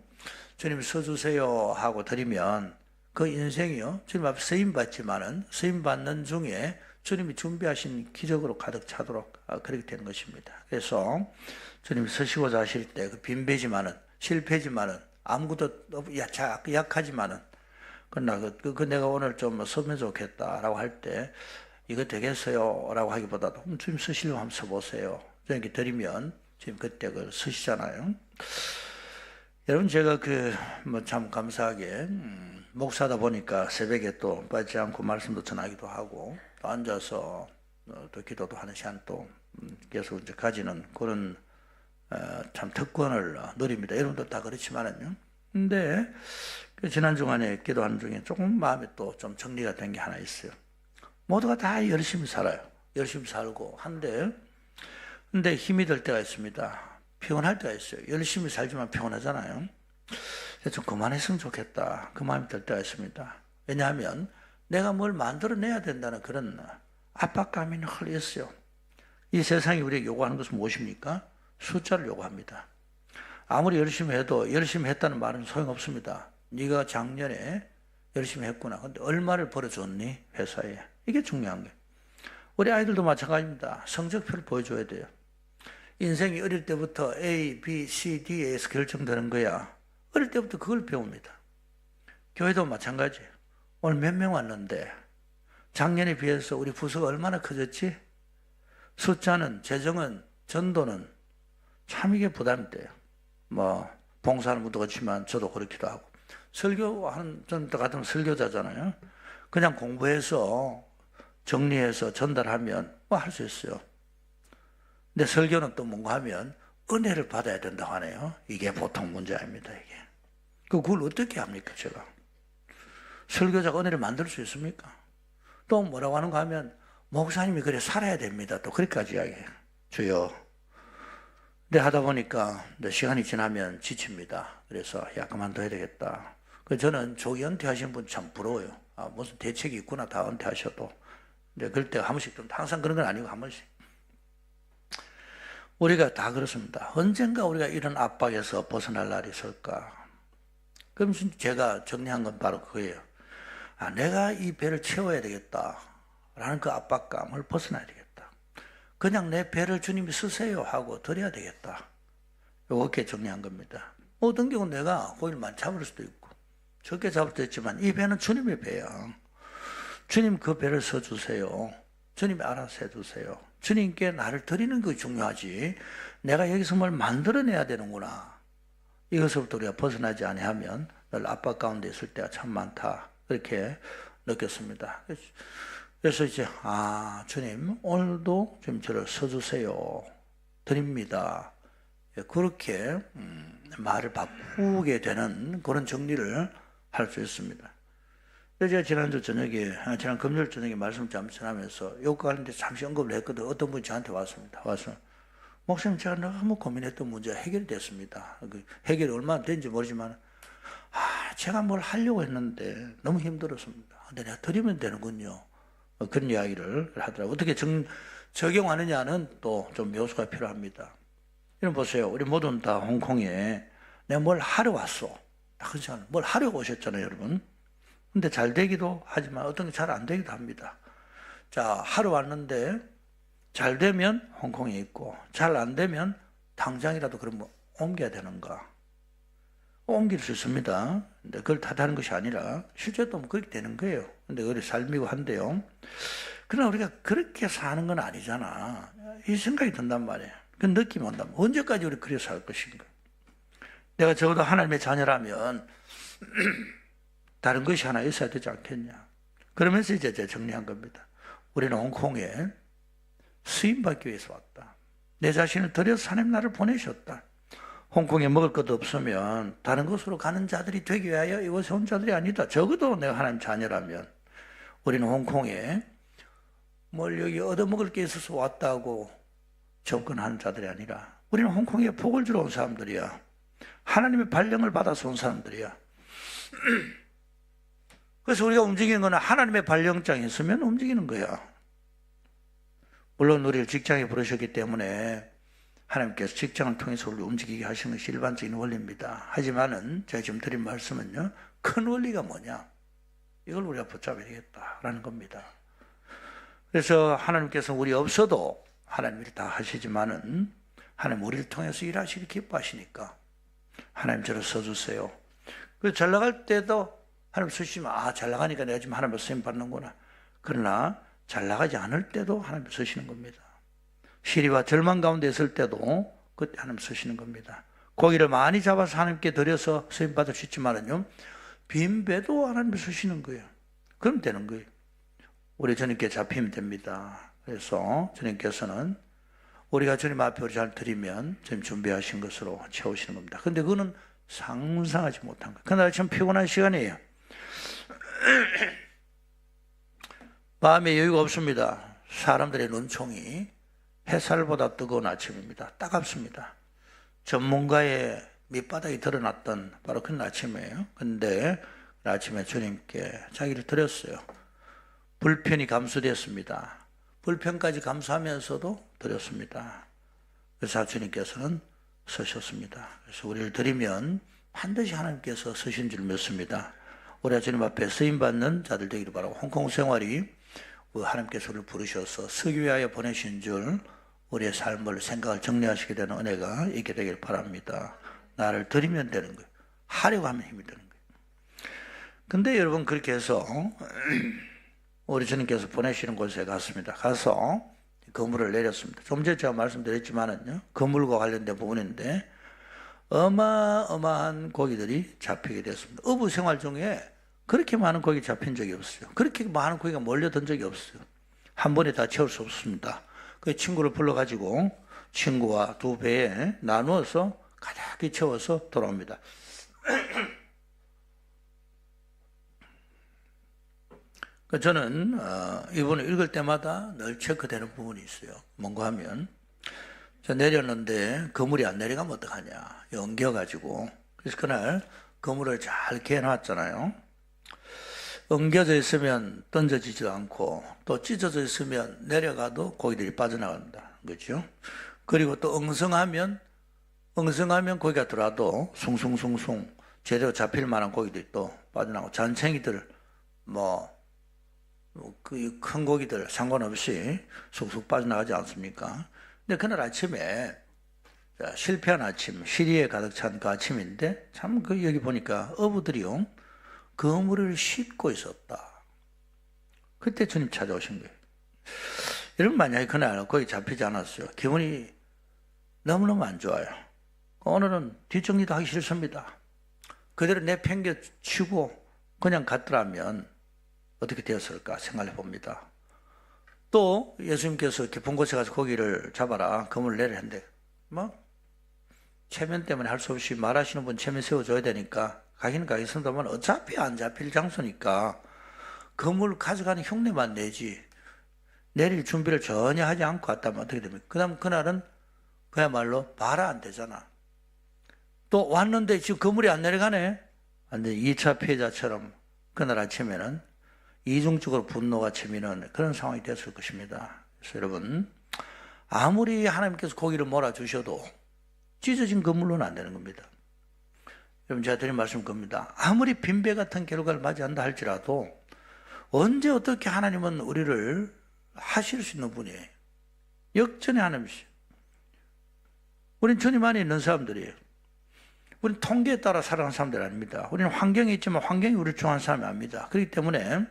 주님 서주세요 하고 드리면 그 인생이요. 주님 앞에 쓰임받지만은 쓰임받는 중에 주님이 준비하신 기적으로 가득 차도록 그렇게 되는 것입니다. 그래서 주님이 서시고자 하실 때 그 빈배지만은 실패지만은 아무것도 약하지만은 그러나 그 내가 오늘 좀 서면 좋겠다라고 할 때 이거 되겠어요? 라고 하기보다도 주님 서시려고 한번 서보세요. 이렇게 드리면 지금 그때 그걸 서시잖아요. 여러분 제가 참 감사하게 목사다 보니까 새벽에 또 빠지지 않고 말씀도 전하기도 하고 또 앉아서 또 기도도 하는 시간 또 계속 이제 가지는 그런 참 특권을 누립니다. 여러분도 다 그렇지만은요. 근데 지난 주간에 기도하는 중에 조금 마음에 또 좀 정리가 된 게 하나 있어요. 모두가 다 열심히 살아요. 열심히 살고 한데 근데 힘이 들 때가 있습니다. 피곤할 때가 있어요. 열심히 살지만 피곤하잖아요. 좀 그만했으면 좋겠다. 그 마음이 들 때가 있습니다. 왜냐하면 내가 뭘 만들어내야 된다는 그런 압박감이 늘 있어요. 이 세상이 우리에게 요구하는 것은 무엇입니까? 숫자를 요구합니다. 아무리 열심히 해도 열심히 했다는 말은 소용없습니다. 네가 작년에 열심히 했구나. 근데 얼마를 벌어줬니? 회사에. 이게 중요한 거예요. 우리 아이들도 마찬가지입니다. 성적표를 보여줘야 돼요. 인생이 어릴 때부터 A, B, C, D에서 결정되는 거야. 어릴 때부터 그걸 배웁니다. 교회도 마찬가지예요. 오늘 몇 명 왔는데 작년에 비해서 우리 부서가 얼마나 커졌지? 숫자는, 재정은, 전도는 참 이게 부담이 돼요. 뭐 봉사하는 분도 그렇지만 저도 그렇기도 하고, 설교하는 전 같은 설교자잖아요. 그냥 공부해서 정리해서 전달하면 뭐 할 수 있어요. 근데 설교는 또 뭔가 하면 은혜를 받아야 된다고 하네요. 이게 보통 문제입니다. 이게 그걸 어떻게 합니까? 제가 설교자가 은혜를 만들 수 있습니까? 또 뭐라고 하는가 하면 목사님이 그래 살아야 됩니다. 또 그렇게까지 이야기해요. 주여. 근데 하다 보니까 시간이 지나면 지칩니다. 그래서 약간만 더 해야 되겠다. 저는 조기 은퇴하신 분 참 부러워요. 무슨 대책이 있구나. 다 은퇴하셔도. 근데 그럴 때 한 번씩 좀, 항상 그런 건 아니고 한 번씩. 우리가 다 그렇습니다. 언젠가 우리가 이런 압박에서 벗어날 날이 있을까? 그럼 제가 정리한 건 바로 그거예요. 내가 이 배를 채워야 되겠다 라는 그 압박감을 벗어나야 되겠다. 그냥 내 배를 주님이 쓰세요 하고 드려야 되겠다. 이렇게 정리한 겁니다. 어떤 경우는 내가 고기를 잡을 수도 있고 적게 잡을 수도 있지만 이 배는 주님의 배야. 주님 그 배를 써주세요. 주님이 알아서 해주세요. 주님께 나를 드리는 게 중요하지, 내가 여기서 뭘 만들어내야 되는구나, 이것부터 우리가 벗어나지 아니하면 늘 압박 가운데 있을 때가 참 많다, 그렇게 느꼈습니다. 그래서 이제 주님 오늘도 좀 저를 써주세요 드립니다, 그렇게 말을 바꾸게 되는 그런 정리를 할 수 있습니다. 제가 지난 금요일 저녁에 말씀 잠시 전하면서 요거 하는데 잠시 언급을 했거든. 어떤 분이 저한테 왔습니다. 와서 목사님, 제가 너무 고민했던 문제가 해결이 됐습니다. 해결이 얼마나 된지 모르지만 제가 뭘 하려고 했는데 너무 힘들었습니다. 근데 내가 드리면 되는군요. 그런 이야기를 하더라고요. 어떻게 적용하느냐는 또 좀 묘수가 필요합니다. 이런 보세요. 우리 모두는 다 홍콩에 내가 뭘 하러 왔어. 뭘 하려고 오셨잖아요, 여러분. 근데 잘 되기도 하지만 어떤 게 잘 안 되기도 합니다. 자, 하러 왔는데 잘 되면 홍콩에 있고 잘 안 되면 당장이라도 그럼 옮겨야 되는가? 옮길 수 있습니다. 근데 그걸 탓하는 것이 아니라 실제로 그렇게 되는 거예요. 근데 그게 삶이고 한데요. 그러나 우리가 그렇게 사는 건 아니잖아. 이 생각이 든단 말이에요. 그 느낌이 온단 말이에요. 언제까지 우리 그렇게 살 것인가? 내가 적어도 하나님의 자녀라면 다른 것이 하나 있어야 되지 않겠냐. 그러면서 이제 제가 정리한 겁니다. 우리는 홍콩에 수임받기 위해서 왔다. 내 자신을 들여서 하나님 나를 보내셨다. 홍콩에 먹을 것도 없으면 다른 곳으로 가는 자들이 되기 위하여 이곳에 온 자들이 아니다. 적어도 내가 하나님 자녀라면 우리는 홍콩에 뭘 여기 얻어먹을 게 있어서 왔다고 접근하는 자들이 아니라 우리는 홍콩에 복을 주러 온 사람들이야. 하나님의 발령을 받아서 온 사람들이야. 그래서 우리가 움직이는 건 하나님의 발령장이 있으면 움직이는 거야. 물론 우리를 직장에 부르셨기 때문에 하나님께서 직장을 통해서 우리를 움직이게 하시는 것이 일반적인 원리입니다. 하지만은 제가 지금 드린 말씀은요, 큰 원리가 뭐냐, 이걸 우리가 붙잡아야 되겠다라는 겁니다. 그래서 하나님께서 우리 없어도 하나님이 다 하시지만은 하나님 우리를 통해서 일하시기 기뻐하시니까 하나님 저를 써주세요. 그래서 잘 나갈 때도 하나님 쓰시면 잘 나가니까 내가 지금 하나님을 쓰임 받는구나. 그러나 잘 나가지 않을 때도 하나님 쓰시는 겁니다. 시리와 절망 가운데 있을 때도 그때 하나님 쓰시는 겁니다. 고기를 많이 잡아서 하나님께 드려서 쓰임 받을 수 있지만은요, 빈 배도 하나님 쓰시는 거예요. 그럼 되는 거예요. 우리 주님께 잡히면 됩니다. 그래서 주님께서는 우리가 주님 앞에 우리 잘 드리면 주님 준비하신 것으로 채우시는 겁니다. 근데 그거는 상상하지 못한 거예요. 그날 참 피곤한 시간이에요. 마음에 여유가 없습니다. 사람들의 눈총이 햇살보다 뜨거운 아침입니다. 따갑습니다. 전문가의 밑바닥이 드러났던 바로 그런 아침이에요. 근데 그 아침에 주님께 자기를 드렸어요. 불편이 감수되었습니다. 불편까지 감수하면서도 드렸습니다. 그래서 주님께서는 서셨습니다. 그래서 우리를 드리면 반드시 하나님께서 서신 줄 믿습니다. 우리가 주님 앞에 쓰임받는 자들 되기를 바라고, 홍콩 생활이 하나님께서 우리를 부르셔서 서기 위하여 보내신 줄 우리의 삶을, 생각을 정리하시게 되는 은혜가 있게 되길 바랍니다. 나를 드리면 되는 거예요. 하려고 하면 힘이 되는 거예요. 근데 여러분, 그렇게 해서 우리 주님께서 보내시는 곳에 갔습니다. 가서 건물을 내렸습니다. 좀 전에 제가 말씀드렸지만은요, 건물과 관련된 부분인데, 어마어마한 고기들이 잡히게 됐습니다. 어부 생활 중에 그렇게 많은 고기 잡힌 적이 없어요. 그렇게 많은 고기가 몰려든 적이 없어요. 한 번에 다 채울 수 없습니다. 그 친구를 불러가지고 친구와 두 배에 나누어서 가득히 채워서 돌아옵니다. 저는 이번을 읽을 때마다 늘 체크되는 부분이 있어요. 뭔가 하면 저 내렸는데 그물이 안 내려가면 어떡하냐. 엉겨가지고. 그래서 그날 그물을 잘 개놨잖아요. 엉겨져 있으면 던져지지도 않고 또 찢어져 있으면 내려가도 고기들이 빠져나간다. 그렇죠? 그리고 또 엉성하면 고기가 들어와도 숭숭숭숭 제대로 잡힐 만한 고기들이 또 빠져나가고 잔챙이들 그 큰 고기들 상관없이 쑥쑥 빠져나가지 않습니까? 근데 그날 아침에 실패한 아침, 시리에 가득 찬 그 아침인데 참 여기 보니까 어부들이요 그물을 씻고 있었다. 그때 주님 찾아오신 거예요. 여러분 만약에 그날 거기 잡히지 않았어요. 기분이 너무너무 안 좋아요. 오늘은 뒷정리도 하기 싫습니다. 그대로 내팽개치고 그냥 갔더라면 어떻게 되었을까 생각해 봅니다. 또 예수님께서 깊은 곳에 가서 고기를 잡아라 그물을 내려 했는데 체면 때문에 할 수 없이 말하시는 분 체면 세워줘야 되니까 가기는 가겠습니다만 어차피 안 잡힐 장소니까 그물 가져가는 흉내만 내지 내릴 준비를 전혀 하지 않고 갔다면 어떻게 됩니까? 그 다음 그날은 그야말로 말아 안 되잖아. 또 왔는데 지금 그물이 안 내려가네. 완전 2차 피해자처럼 그날 아침에는 이중적으로 분노가 치미는 그런 상황이 됐을 것입니다. 그래서 여러분 아무리 하나님께서 고기를 몰아주셔도 찢어진 그물로는 안 되는 겁니다. 여러분 제가 드린 말씀 겁니다. 아무리 빈배 같은 결과를 맞이한다 할지라도 언제 어떻게 하나님은 우리를 하실 수 있는 분이에요. 역전의 하나님이시죠. 우린 주님 안에 있는 사람들이에요. 우리는 통계에 따라 살아가는 사람들 아닙니다. 우리는 환경이 있지만 환경이 우리를 좋아하는 사람이 아닙니다. 그렇기 때문에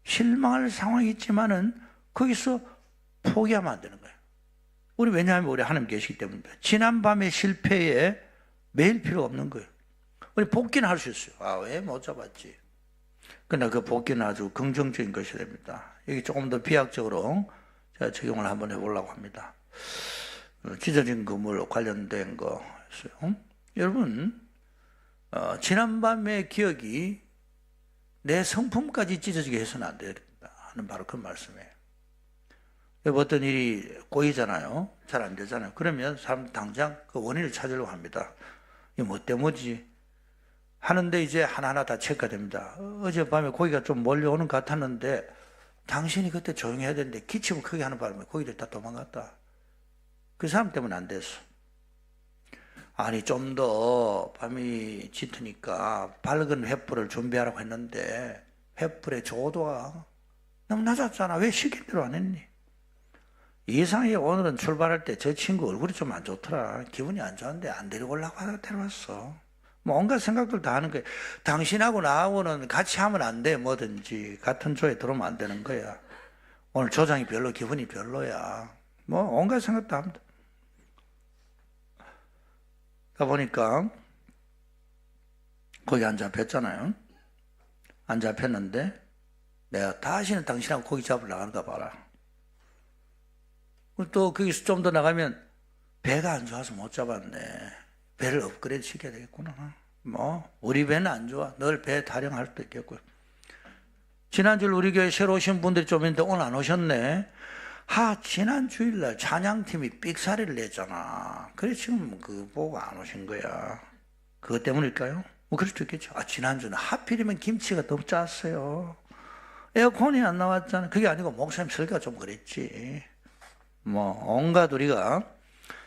실망할 상황이 있지만은 거기서 포기하면 안 되는 거예요. 왜냐하면 우리 하나님 계시기 때문입니다. 지난밤의 실패에 매일 필요가 없는 거예요. 우리 복귀는 할 수 있어요. 왜 못 잡았지? 그러나 그 복귀는 아주 긍정적인 것이 됩니다. 여기 조금 더 비약적으로 제가 적용을 한번 해보려고 합니다. 찢어진 그물 관련된 거였어요. 여러분, 지난밤의 기억이 내 성품까지 찢어지게 해서는 안 된다 하는 바로 그 말씀이에요. 어떤 일이 꼬이잖아요. 잘 안 되잖아요. 그러면 사람 당장 그 원인을 찾으려고 합니다. 이게 뭐 때문이지? 하는데 이제 하나하나 다 체크가 됩니다. 어젯밤에 고기가 좀 몰려오는 것 같았는데 당신이 그때 조용히 해야 되는데 기침을 크게 하는 바람에 고기들이 다 도망갔다. 그 사람 때문에 안 됐어. 아니 좀 더 밤이 짙으니까 밝은 횃불을 준비하라고 했는데 횃불의 조도가 너무 낮았잖아. 왜 시킨 대로 안 했니? 이상하게 오늘은 출발할 때 저 친구 얼굴이 좀 안 좋더라. 기분이 안 좋은데 안 데리고 오려고 하다가 데려왔어. 뭐 온갖 생각들 다 하는 거야. 당신하고 나하고는 같이 하면 안 돼. 뭐든지 같은 조에 들어오면 안 되는 거야. 오늘 조장이 별로 기분이 별로야. 뭐 온갖 생각 다 합니다. 가보니까 거기 안 잡혔잖아요. 안 잡혔는데 내가 다시는 당신하고 고기 잡으러 나간다 봐라. 또 거기서 좀 더 나가면 배가 안 좋아서 못 잡았네. 배를 업그레이드 시켜야 되겠구나. 뭐 우리 배는 안 좋아. 늘 배 타령할 수도 있겠고. 지난주에 우리 교회 새로 오신 분들이 좀 있는데 오늘 안 오셨네. 지난 주일날 찬양팀이 삑사리를 냈잖아. 그래 지금 그 보고 안 오신 거야. 그것 때문일까요? 뭐 그럴 수도 있겠죠. 지난주는 하필이면 김치가 더 짰어요. 에어컨이 안 나왔잖아. 그게 아니고 목사님 설교가 좀 그랬지. 뭐 온갖 우리가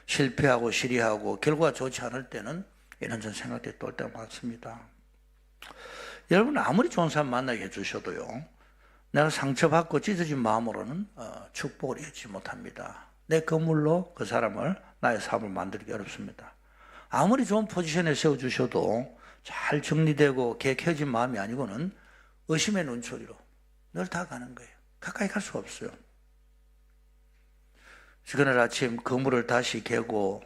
실패하고 실의하고 결과가 좋지 않을 때는 이런저런 생각들이 또 올 때가 많습니다. 여러분 아무리 좋은 사람 만나게 해주셔도요, 내가 상처받고 찢어진 마음으로는 축복을 잊지 못합니다. 내 그물로 그 사람을 나의 삶을 만들기 어렵습니다. 아무리 좋은 포지션에 세워주셔도 잘 정리되고 개켜진 마음이 아니고는 의심의 눈초리로 늘 다 가는 거예요. 가까이 갈 수가 없어요. 그날 아침 그물을 다시 개고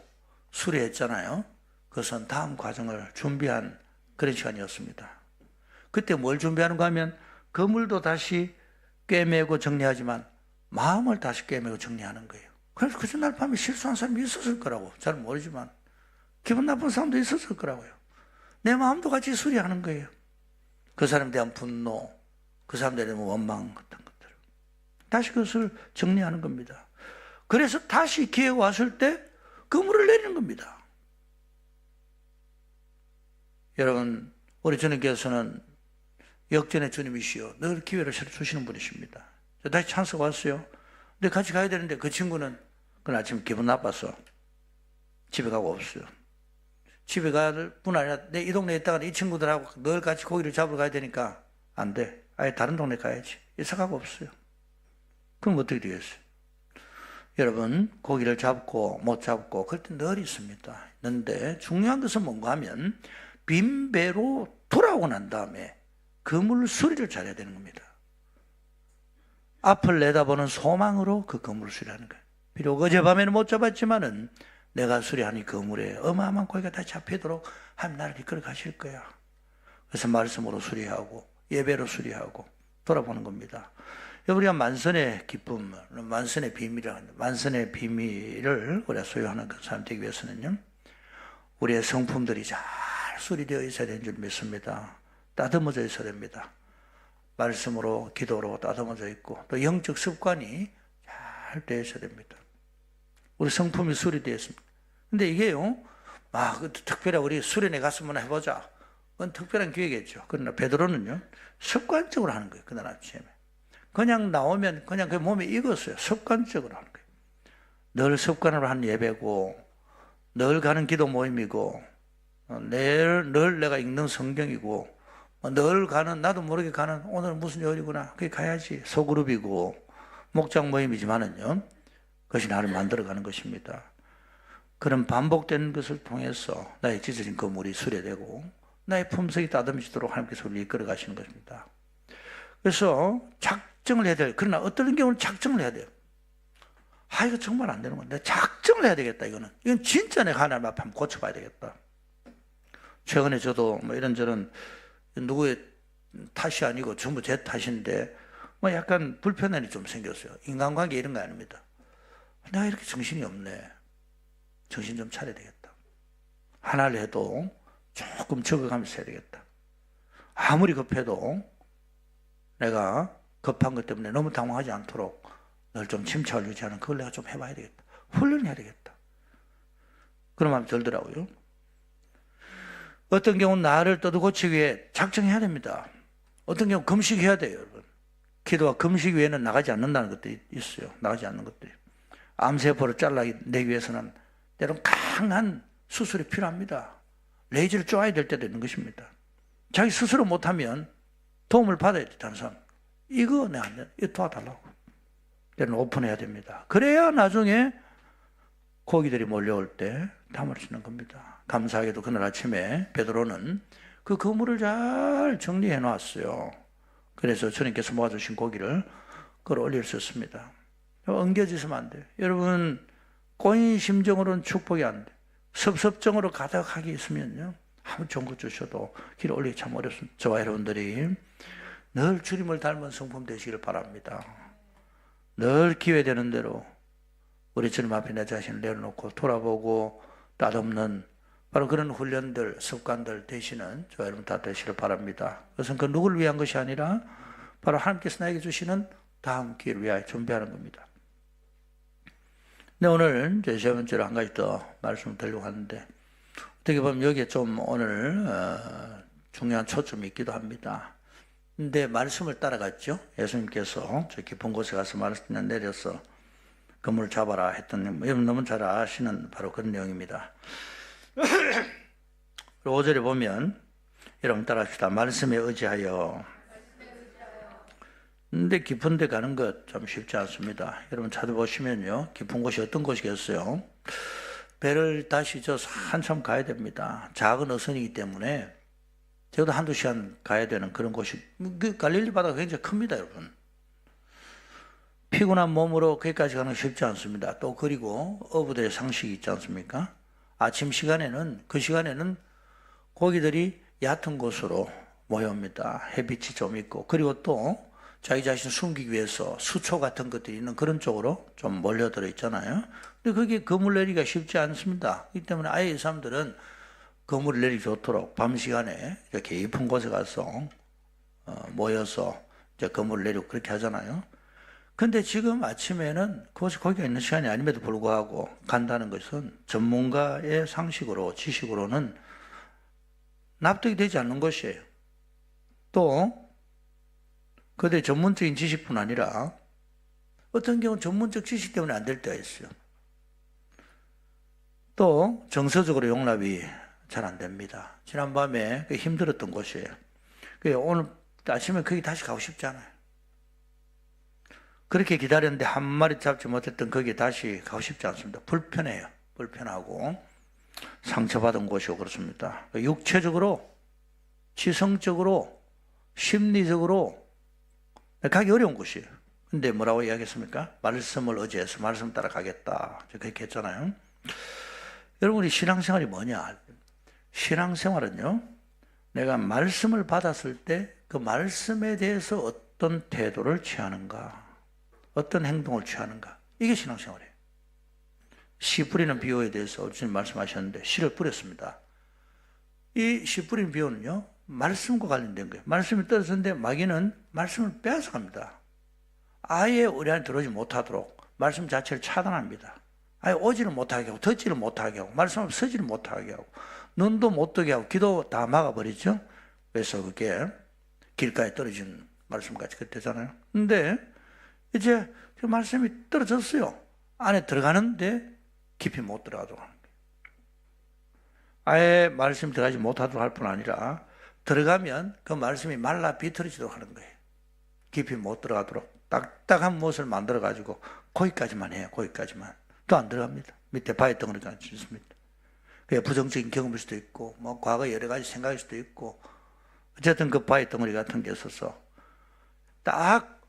수리했잖아요. 그것은 다음 과정을 준비한 그런 시간이었습니다. 그때 뭘 준비하는가 하면 그물도 다시 꿰매고 정리하지만 마음을 다시 꿰매고 정리하는 거예요. 그래서 그 전날 밤에 실수한 사람이 있었을 거라고. 잘 모르지만 기분 나쁜 사람도 있었을 거라고요. 내 마음도 같이 수리하는 거예요. 그 사람에 대한 분노, 그 사람들에 대한 원망 같은 것들. 다시 그것을 정리하는 겁니다. 그래서 다시 기회가 왔을 때 그물을 내리는 겁니다. 여러분, 우리 주님께서는 역전의 주님이시여 늘 기회를 새로 주시는 분이십니다. 다시 찬스가 왔어요. 근데 같이 가야 되는데 그 친구는 그날 아침 기분 나빠서 집에 가고 없어요. 집에 갈 뿐 아니라 내 이 동네에 있다가 이 친구들하고 늘 같이 고기를 잡으러 가야 되니까 안 돼. 아예 다른 동네 가야지. 이사 가고 없어요. 그럼 어떻게 되겠어요? 여러분, 고기를 잡고 못 잡고 그럴 때 늘 있습니다. 있는데 중요한 것은 뭔가 하면 빈 배로 돌아오고 난 다음에 그물 수리를 잘해야 되는 겁니다. 앞을 내다보는 소망으로 그 그물을 수리하는 거예요. 비록 어젯밤에는 못 잡았지만은 내가 수리하니 그물에 어마어마한 고기가 다 잡히도록 하나님 나를 이끌어 가실 거야. 그래서 말씀으로 수리하고 예배로 수리하고 돌아보는 겁니다. 우리가 만선의 기쁨, 만선의 비밀이라고 만선의 비밀을 우리가 소유하는 그 사람 되기 위해서는요, 우리의 성품들이 잘 수리되어 있어야 되는 줄 믿습니다. 따듬어져 있어야 됩니다. 말씀으로 기도로 따듬어져 있고 또 영적 습관이 잘 되어 있어야 됩니다. 우리 성품이 수리되어 있습니다. 근데 이게요, 특별히 우리 수련회 갔으면 해보자. 그건 특별한 기회겠죠. 그러나 베드로는요, 습관적으로 하는 거예요. 그날 아침에. 그냥 나오면 그냥 그 몸에 익었어요. 습관적으로 하는 거예요. 늘 습관으로 하는 예배고, 늘 가는 기도 모임이고, 늘 내가 읽는 성경이고, 늘 가는, 나도 모르게 가는 오늘 무슨 요일이구나. 그게 가야지. 소그룹이고, 목장 모임이지만은요, 그것이 나를 만들어가는 것입니다. 그런 반복되는 것을 통해서 나의 찢어진 그물이 수레되고 나의 품성이 따듬어지도록 하나님께서 우리를 이끌어 가시는 것입니다. 그래서 작정을 해야 돼요. 그러나 어떤 경우는 작정을 해야 돼요. 이거 정말 안 되는 건데 작정을 해야 되겠다. 이건 진짜 내가 하나님 앞에 한번 고쳐봐야 되겠다. 최근에 저도 이런저런 누구의 탓이 아니고 전부 제 탓인데 약간 불편함이 좀 생겼어요. 인간관계 이런 거 아닙니다. 내가 이렇게 정신이 없네. 정신 좀 차려야 되겠다. 하나를 해도 조금 적어가면서 해야 되겠다. 아무리 급해도 내가 급한 것 때문에 너무 당황하지 않도록 늘 좀 침착을 유지하는 그걸 내가 좀 해봐야 되겠다. 훈련해야 되겠다. 그런 마음이 들더라고요. 어떤 경우는 나를 떠들고치기 위해 작정해야 됩니다. 어떤 경우 금식해야 돼요, 여러분. 기도와 금식 외에는 나가지 않는다는 것들이 있어요. 나가지 않는 것들이. 암세포를 잘라내기 위해서는 때론 강한 수술이 필요합니다. 레이저를 쪼아야 될 때도 있는 것입니다. 자기 스스로 못하면 도움을 받아야 돼, 다른 사람. 이거 내가 안 돼. 이거 도와달라고. 때는 오픈해야 됩니다. 그래야 나중에 고기들이 몰려올 때 담을 수 있는 겁니다. 감사하게도 그날 아침에 베드로는 그 그물을 잘 정리해 놨어요. 그래서 주님께서 모아주신 고기를 끌어올릴 수 있습니다. 엉겨지시면 안 돼요. 여러분, 꼬인 심정으로는 축복이 안 돼요. 섭섭정으로 가득하게 있으면요, 아무 좋은 것 주셔도 길 올리기 참 어렵습니다. 저와 여러분들이 늘 주님을 닮은 성품 되시기를 바랍니다. 늘 기회되는 대로 우리 주님 앞에 내 자신을 내려놓고 돌아보고 따듬는 바로 그런 훈련들, 습관들 되시는 저와 여러분 다 되시기를 바랍니다. 그것은 그 누구를 위한 것이 아니라 바로 하나님께서 나에게 주시는 다음 기회를 위하여 준비하는 겁니다. 네, 오늘 이제 세 번째로 한 가지 더 말씀을 드리려고 하는데, 어떻게 보면 여기에 좀 오늘 중요한 초점이 있기도 합니다. 근데 말씀을 따라갔죠. 예수님께서 저 깊은 곳에 가서 말씀을 내려서 그물을 잡아라 했던, 여러분 너무 잘 아시는 바로 그런 내용입니다. 5절에 보면, 여러분 따라합시다. 말씀에 의지하여. 근데 깊은 데 가는 것 좀 쉽지 않습니다. 여러분 찾아보시면요, 깊은 곳이 어떤 곳이겠어요? 배를 다시 저 한참 가야 됩니다. 작은 어선이기 때문에 적어도 한두 시간 가야 되는 그런 곳이, 그 갈릴리 바다가 굉장히 큽니다, 여러분. 피곤한 몸으로 거기까지 가는 거 쉽지 않습니다. 또 그리고 어부들의 상식이 있지 않습니까? 아침 시간에는, 그 시간에는 고기들이 얕은 곳으로 모여옵니다. 햇빛이 좀 있고, 그리고 또 자기 자신을 숨기기 위해서 수초 같은 것들이 있는 그런 쪽으로 좀 몰려들어 있잖아요. 근데 그게 그물 내리기가 쉽지 않습니다. 이 때문에 아예 이 사람들은 그물을 내리기 좋도록 밤 시간에 이렇게 깊은 곳에 가서 모여서 이제 그물을 내리고 그렇게 하잖아요. 근데 지금 아침에는 그곳에 거기가 있는 시간이 아님에도 불구하고 간다는 것은 전문가의 상식으로, 지식으로는 납득이 되지 않는 것이에요. 또 그들의 전문적인 지식뿐 아니라 어떤 경우는 전문적 지식 때문에 안 될 때가 있어요. 또 정서적으로 용납이 잘 안 됩니다. 지난밤에 힘들었던 곳이에요. 오늘 아침에 거기 다시 가고 싶지 않아요. 그렇게 기다렸는데 한 마리 잡지 못했던 거기에 다시 가고 싶지 않습니다. 불편해요. 불편하고 상처받은 곳이고 그렇습니다. 육체적으로, 지성적으로, 심리적으로 가기 어려운 곳이에요. 근데 뭐라고 이야기했습니까? 말씀을 의지해서 말씀 따라 가겠다. 그렇게 했잖아요. 여러분, 우리 신앙생활이 뭐냐? 신앙생활은요, 내가 말씀을 받았을 때 그 말씀에 대해서 어떤 태도를 취하는가, 어떤 행동을 취하는가, 이게 신앙생활이에요. 씨 뿌리는 비유에 대해서 주님 말씀하셨는데 씨를 뿌렸습니다. 이 씨 뿌리는 비유는요, 말씀과 관련된 거예요. 말씀이 떨어졌는데 마귀는 말씀을 빼앗아갑니다. 아예 우리 안에 들어오지 못하도록 말씀 자체를 차단합니다. 아예 오지를 못하게 하고 듣지를 못하게 하고 말씀 앞에 서지를 못하게 하고 눈도 못 뜨게 하고 귀도 다 막아버리죠. 그래서 그게 길가에 떨어진 말씀같이 그렇게 되잖아요. 근데 이제 그 말씀이 떨어졌어요. 안에 들어가는데 깊이 못 들어가도록 하는 거예요. 아예 말씀이 들어가지 못하도록 할 뿐 아니라 들어가면 그 말씀이 말라 비틀어지도록 하는 거예요. 깊이 못 들어가도록 딱딱한 못을 만들어가지고 거기까지만 해요. 거기까지만. 또 안 들어갑니다. 밑에 바위 덩어리도 안 찢습니다. 그게 부정적인 경험일 수도 있고 뭐 과거 여러 가지 생각일 수도 있고 어쨌든 그 바위 덩어리 같은 게 있어서 딱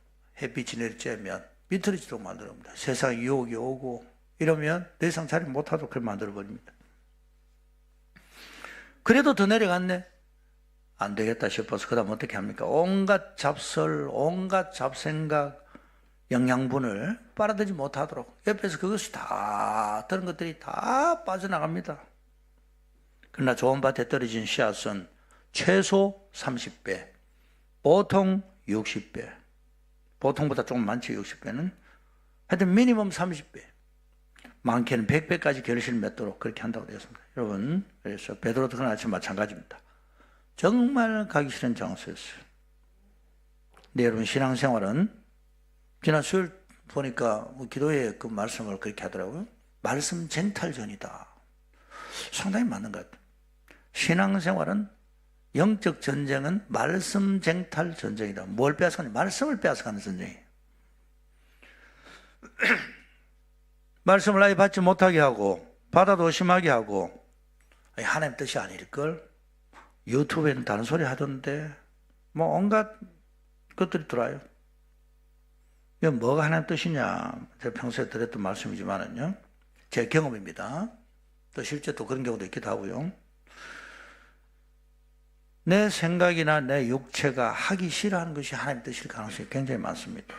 햇빛이 내리쬐면 비틀어지도록 만들어봅니다. 세상 유혹이 오고 이러면 더 이상 자리 못하도록 그렇게 만들어버립니다. 그래도 더 내려갔네. 안 되겠다 싶어서 그 다음 어떻게 합니까? 온갖 잡설, 온갖 잡생각, 영양분을 빨아들이지 못하도록 옆에서 그것이 다 다른 것들이 다 빠져나갑니다. 그러나 좋은 밭에 떨어진 씨앗은 최소 30배, 보통 60배, 보통보다 조금 많죠. 60배는. 하여튼 미니멈 30배, 많게는 100배까지 결실을 맺도록 그렇게 한다고 되어 있습니다. 여러분, 그래서 베드로도 그런 아침 마찬가지입니다. 정말 가기 싫은 장소였어요. 근데 여러분, 신앙생활은 지난 수요일 보니까 기도회 그 말씀을 그렇게 하더라고요. 말씀 쟁탈전이다. 상당히 맞는 것 같아요. 신앙생활은 영적 전쟁은 말씀 쟁탈 전쟁이다. 뭘 빼앗아가냐? 말씀을 빼앗아가는 전쟁이에요. 말씀을 아예 받지 못하게 하고 받아도 의심하게 하고 하나님 뜻이 아닐걸? 유튜브에는 다른 소리 하던데 뭐 온갖 것들이 들어와요. 이거 뭐가 하나님 뜻이냐? 제가 평소에 드렸던 말씀이지만은요, 제 경험입니다. 또 실제 또 그런 경우도 있기도 하고요. 내 생각이나 내 육체가 하기 싫어하는 것이 하나님 뜻일 가능성이 굉장히 많습니다.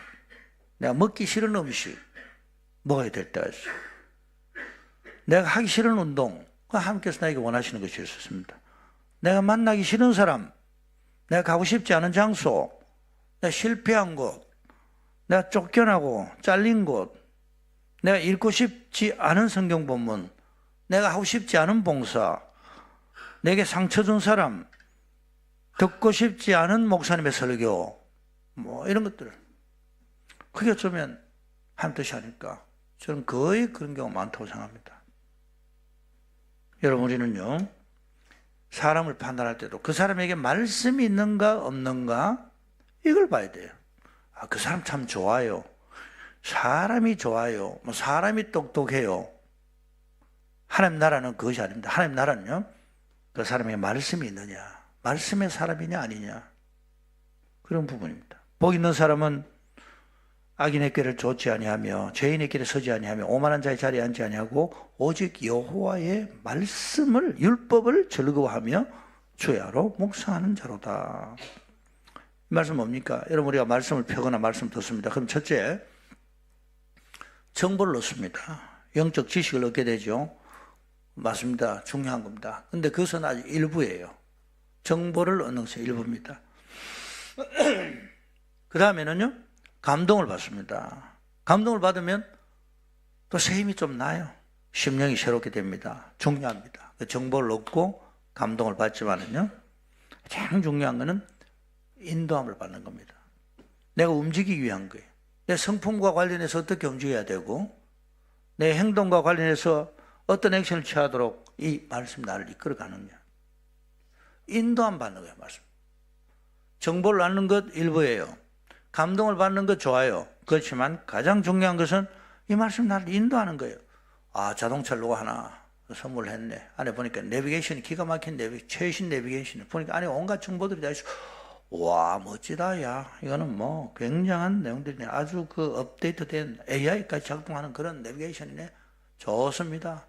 내가 먹기 싫은 음식 먹어야 될 때가 있어요. 내가 하기 싫은 운동, 그 하나님께서 나에게 원하시는 것이 있었습니다. 내가 만나기 싫은 사람, 내가 가고 싶지 않은 장소, 내가 실패한 곳, 내가 쫓겨나고 잘린 곳, 내가 읽고 싶지 않은 성경 본문, 내가 하고 싶지 않은 봉사, 내게 상처 준 사람, 듣고 싶지 않은 목사님의 설교, 뭐 이런 것들, 그게 어쩌면 하나님 뜻이 아닐까. 저는 거의 그런 경우가 많다고 생각합니다. 여러분, 우리는요, 사람을 판단할 때도 그 사람에게 말씀이 있는가 없는가 이걸 봐야 돼요. 아, 그 사람 참 좋아요. 사람이 좋아요. 뭐 사람이 똑똑해요. 하나님 나라는 그것이 아닙니다. 하나님 나라는요, 그 사람에게 말씀이 있느냐, 말씀의 사람이냐 아니냐, 그런 부분입니다. 복 있는 사람은 악인의 길을 좇지 아니하며 죄인의 길에 서지 아니하며 오만한 자의 자리에 앉지 아니하고 오직 여호와의 말씀을 율법을 즐거워하며 주야로 묵상하는 자로다. 이 말씀 뭡니까? 여러분 우리가 말씀을 펴거나 말씀 듣습니다. 그럼 첫째 정보를 얻습니다. 영적 지식을 얻게 되죠. 맞습니다. 중요한 겁니다. 근데 그것은 아직 일부예요. 정보를 얻는 것이 일부입니다. 그 다음에는요, 감동을 받습니다. 감동을 받으면 또 새 힘이 좀 나요. 심령이 새롭게 됩니다. 중요합니다. 정보를 얻고 감동을 받지만은요, 가장 중요한 것은 인도함을 받는 겁니다. 내가 움직이기 위한 거예요. 내 성품과 관련해서 어떻게 움직여야 되고, 내 행동과 관련해서 어떤 액션을 취하도록 이 말씀이 나를 이끌어가느냐. 인도함 받는 거예요, 말씀. 정보를 얻는 것 일부예요. 감동을 받는 것 좋아요. 그렇지만 가장 중요한 것은 이 말씀 나를 인도하는 거예요. 아, 자동차를 누가 하나 선물했네. 안에 보니까 내비게이션이 기가 막힌 최신 내비게이션. 보니까 안에 온갖 정보들이 다 있어. 와, 멋지다, 야. 이거는 뭐 굉장한 내용들이네. 아주 그 업데이트된 AI까지 작동하는 그런 내비게이션이네. 좋습니다.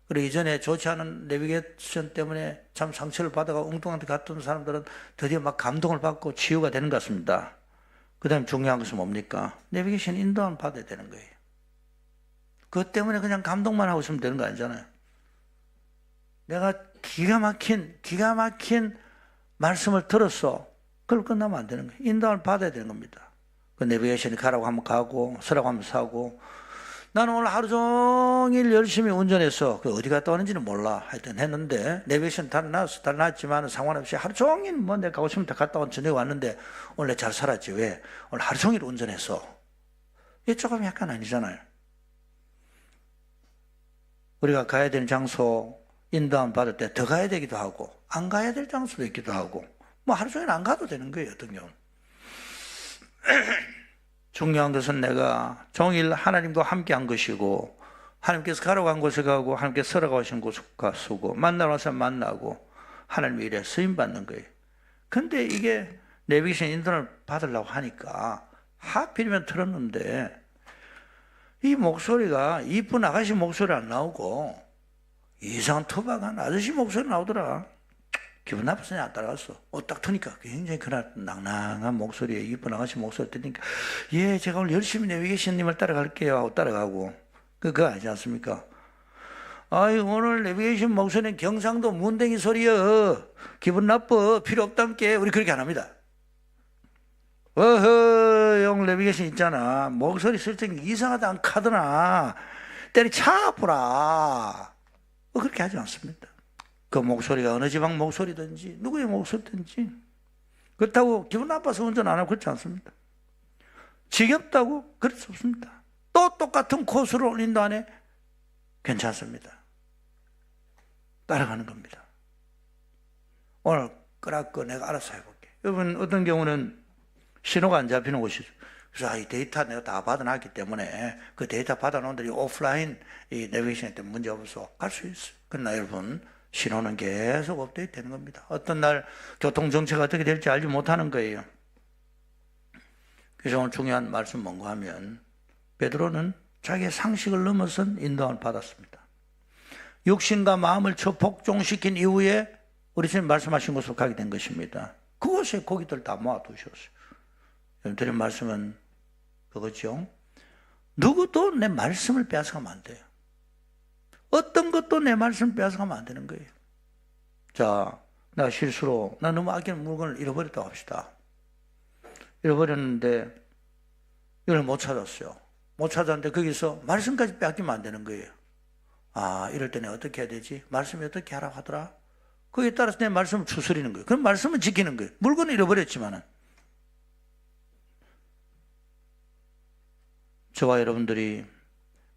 그리고 이전에 좋지 않은 내비게이션 때문에 참 상처를 받아가 엉뚱한데 갔던 사람들은 드디어 막 감동을 받고 치유가 되는 것 같습니다. 그 다음에 중요한 것은 뭡니까? 내비게이션 인도함을 받아야 되는 거예요. 그것 때문에 그냥 감동만 하고 있으면 되는 거 아니잖아요. 내가 기가 막힌 말씀을 들었어. 그걸 끝나면 안 되는 거예요. 인도함을 받아야 되는 겁니다. 그 내비게이션이 가라고 하면 가고, 서라고 하면 서고. 나는 오늘 하루 종일 열심히 운전해서 어디 갔다 왔는지는 몰라. 하여튼 했는데, 내비게이션 달아놨지만 상관없이 하루 종일 뭐 내가 가고 싶으면 갔다 온 저녁에 왔는데, 오늘 내가 잘 살았지. 왜? 오늘 하루 종일 운전해서. 이게 조금 약간 아니잖아요. 우리가 가야 되는 장소 인도함 받을 때 더 가야 되기도 하고, 안 가야 될 장소도 있기도 하고, 뭐 하루 종일 안 가도 되는 거예요, 어떤 경우는. 중요한 것은 내가 종일 하나님과 함께 한 것이고, 하나님께서 가라고 한 곳에 가고, 하나님께서 서라고 하신 곳에 가고, 만나러 와서 만나고, 하나님의 일에 쓰임받는 거예요. 근데 이게 내비게이션 인도를 받으려고 하니까, 하필이면 틀었는데, 이 목소리가 이쁜 아가씨 목소리 안 나오고, 이상한 투박한 아저씨 목소리 나오더라. 기분 나빠서 안 따라갔어. 딱 트니까 굉장히 그날 낭낭한 목소리에 이쁜 아가씨 목소리 들으니까 예, 제가 오늘 열심히 내비게이션님을 따라갈게요 하고 따라가고. 그거 아니지 않습니까? 아이, 오늘 내비게이션 목소리는 경상도 문댕이 소리여. 기분 나빠. 필요 없단께. 우리 그렇게 안 합니다. 어허, 형 내비게이션 있잖아. 목소리 설정이 이상하다 안 카드나. 때리 차보라. 그렇게 하지 않습니다. 그 목소리가 어느 지방 목소리든지 누구의 목소리든지 그렇다고 기분 나빠서 운전 안 하고 그렇지 않습니다. 지겹다고 그럴 수 없습니다. 또 똑같은 코스로 인도 안에 괜찮습니다. 따라가는 겁니다. 오늘 끄라고 내가 알아서 해볼게. 여러분 어떤 경우는 신호가 안 잡히는 곳이죠. 그래서 이 데이터 내가 다 받아놨기 때문에 그 데이터 받아놓은 들이 오프라인 이 내비게이션 때문에 문제 없어 갈 수 있어요. 그러나 여러분 신호는 계속 업데이트 되는 겁니다. 어떤 날 교통정체가 어떻게 될지 알지 못하는 거예요. 그래서 오늘 중요한 말씀 뭔가 하면 베드로는 자기의 상식을 넘어선 인도함을 받았습니다. 육신과 마음을 복종시킨 이후에 우리 주님 말씀하신 곳으로 가게 된 것입니다. 그곳에 고기들 다 모아두셨어요. 드린 말씀은 그거죠. 누구도 내 말씀을 빼앗아가면 안 돼요. 어떤 것도 내 말씀 빼앗아가면 안 되는 거예요. 자, 나 실수로 나 너무 아끼는 물건을 잃어버렸다고 합시다. 잃어버렸는데 이걸 못 찾았어요. 못 찾았는데 거기서 말씀까지 빼앗기면 안 되는 거예요. 아, 이럴 때는 어떻게 해야 되지? 말씀이 어떻게 하라고 하더라? 거기에 따라서 내 말씀을 추스리는 거예요. 그럼 말씀은 지키는 거예요. 물건을 잃어버렸지만은. 저와 여러분들이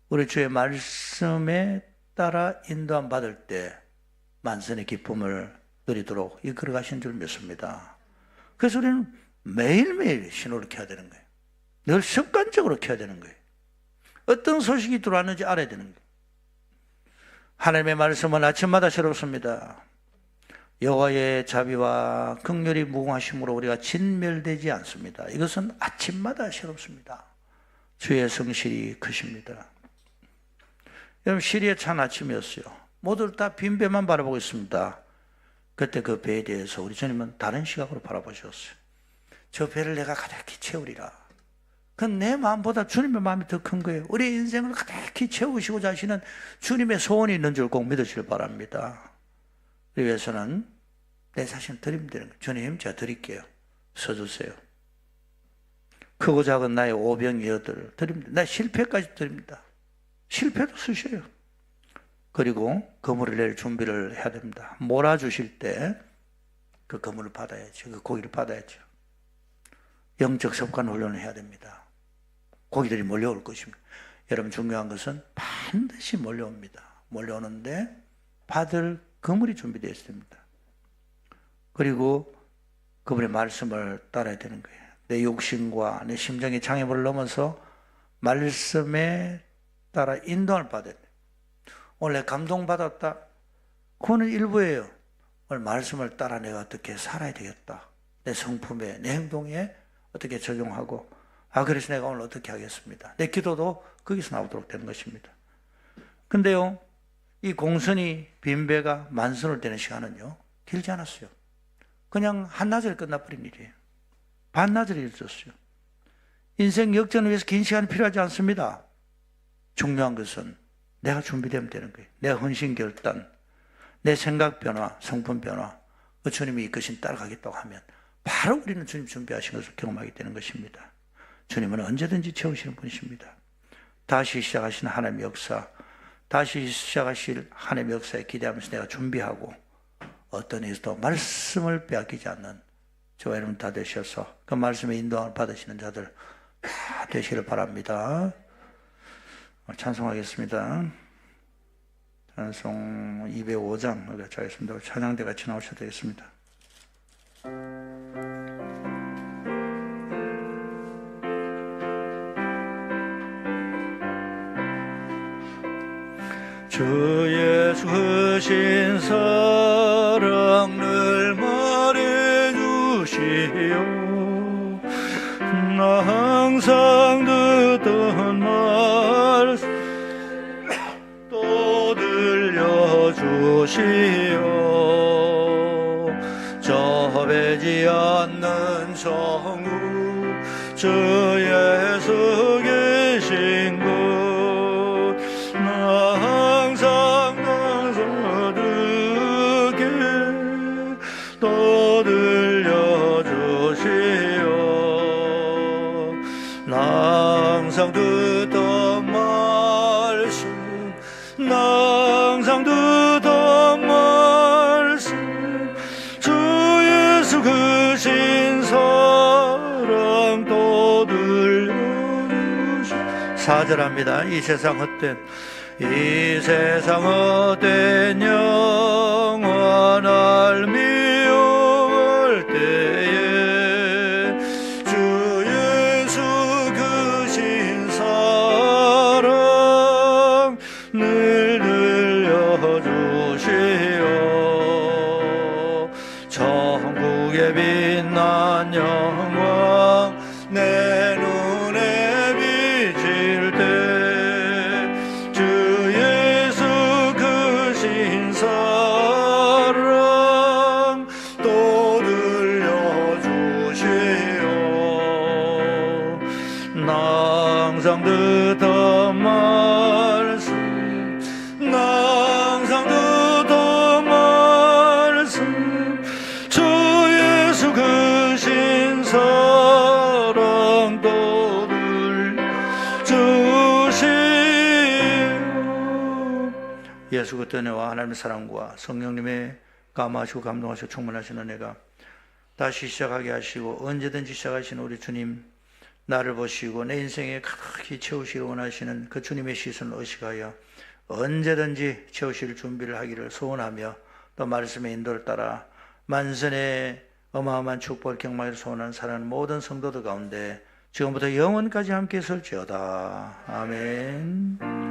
우리 주의 말씀에 따라 인도함 받을 때 만선의 기쁨을 누리도록 이끌어 가신 줄 믿습니다. 그래서 우리는 매일매일 신호를 켜야 되는 거예요. 늘 습관적으로 켜야 되는 거예요. 어떤 소식이 들어왔는지 알아야 되는 거예요. 하나님의 말씀은 아침마다 새롭습니다. 여호와의 자비와 긍휼이 무궁하심으로 우리가 진멸되지 않습니다. 이것은 아침마다 새롭습니다. 주의 성실이 크십니다. 여러분, 시리에 찬 아침이었어요. 모두 다 빈 배만 바라보고 있습니다. 그때 그 배에 대해서 우리 주님은 다른 시각으로 바라보셨어요. 저 배를 내가 가득히 채우리라. 그건 내 마음보다 주님의 마음이 더 큰 거예요. 우리 인생을 가득히 채우시고자 하시는 주님의 소원이 있는 줄 꼭 믿으시길 바랍니다. 그러기 위해서는 내 자신을 드리면 되는 거예요. 주님, 제가 드릴게요. 써주세요. 크고 작은 나의 오병이어들 드립니다. 나 실패까지 드립니다. 실패도 쓰셔요. 그리고 그물을 낼 준비를 해야 됩니다. 몰아주실 때 그 그물을 받아야죠. 그 고기를 받아야죠. 영적 습관 훈련을 해야 됩니다. 고기들이 몰려올 것입니다. 여러분, 중요한 것은 반드시 몰려옵니다. 몰려오는데 받을 그물이 준비되어 있습니다. 그리고 그분의 말씀을 따라야 되는 거예요. 내 욕심과 내 심정의 장애물을 넘어서 말씀에 따라 인도를 받아야 돼요. 오늘 감동받았다. 그거는 일부예요. 오늘 말씀을 따라 내가 어떻게 살아야 되겠다. 내 성품에, 내 행동에 어떻게 적용하고, 그래서 내가 오늘 어떻게 하겠습니다. 내 기도도 거기서 나오도록 되는 것입니다. 근데요, 이 공선이 빈배가 만선을 되는 시간은요, 길지 않았어요. 그냥 한나절에 끝나버린 일이에요. 반나절이 있었어요. 인생 역전을 위해서 긴 시간이 필요하지 않습니다. 중요한 것은 내가 준비되면 되는 거예요. 내 헌신 결단, 내 생각 변화, 성품 변화, 그 주님이 이끄신 따라가겠다고 하면 바로 우리는 주님 준비하신 것을 경험하게 되는 것입니다. 주님은 언제든지 채우시는 분이십니다. 다시 시작하시는 하나님의 역사, 다시 시작하실 하나님의 역사에 기대하면서 내가 준비하고 어떤 일도 말씀을 빼앗기지 않는 저와 여러분 다 되셔서 그 말씀의 인도함을 받으시는 자들 다 되시기를 바랍니다. 찬송하겠습니다. 찬송 205장 같이 하겠습니다. 찬양대 같이 나오셔도 되겠습니다. 주 예수 크신 사랑 늘 말해주시오. 나 항상 듣던 말씀 또 들려주시오. 접해지 않는 정우 주 예수 계신 곳 나 항상 나서 듣게 또 들려주시오. 나 항상 듣던 말씀 나 항상 듣던 말씀 주 예수 크신 사랑 또 들려주시오. 4절합니다. 이 세상 헛된 영원할 미워할 때에 주 예수 크신 사랑 늘 들려주시오. 천국에 빛난 영광 내 눈에 비칠 때 주 예수 크신 사랑 또 들려주시오. 나 항상 듣던 말씀 나 항상 듣던 말씀 주 예수 크신 사랑 또 들려주시오. 예수 그리스도의 은혜와 하나님의 사랑과 성령님의 감화하시고 감동하시고 충만하신 은혜가 다시 시작하게 하시고 언제든지 시작하시는 우리 주님 나를 보시고 내 인생에 가득히 채우시길 원하시는 그 주님의 시선을 의식하여 언제든지 채우실 준비를 하기를 소원하며 또 말씀의 인도를 따라 만선의 어마어마한 축복을 경험하기를 소원하는 사랑하는 모든 성도들 가운데 지금부터 영원까지 함께 설지어다. 아멘.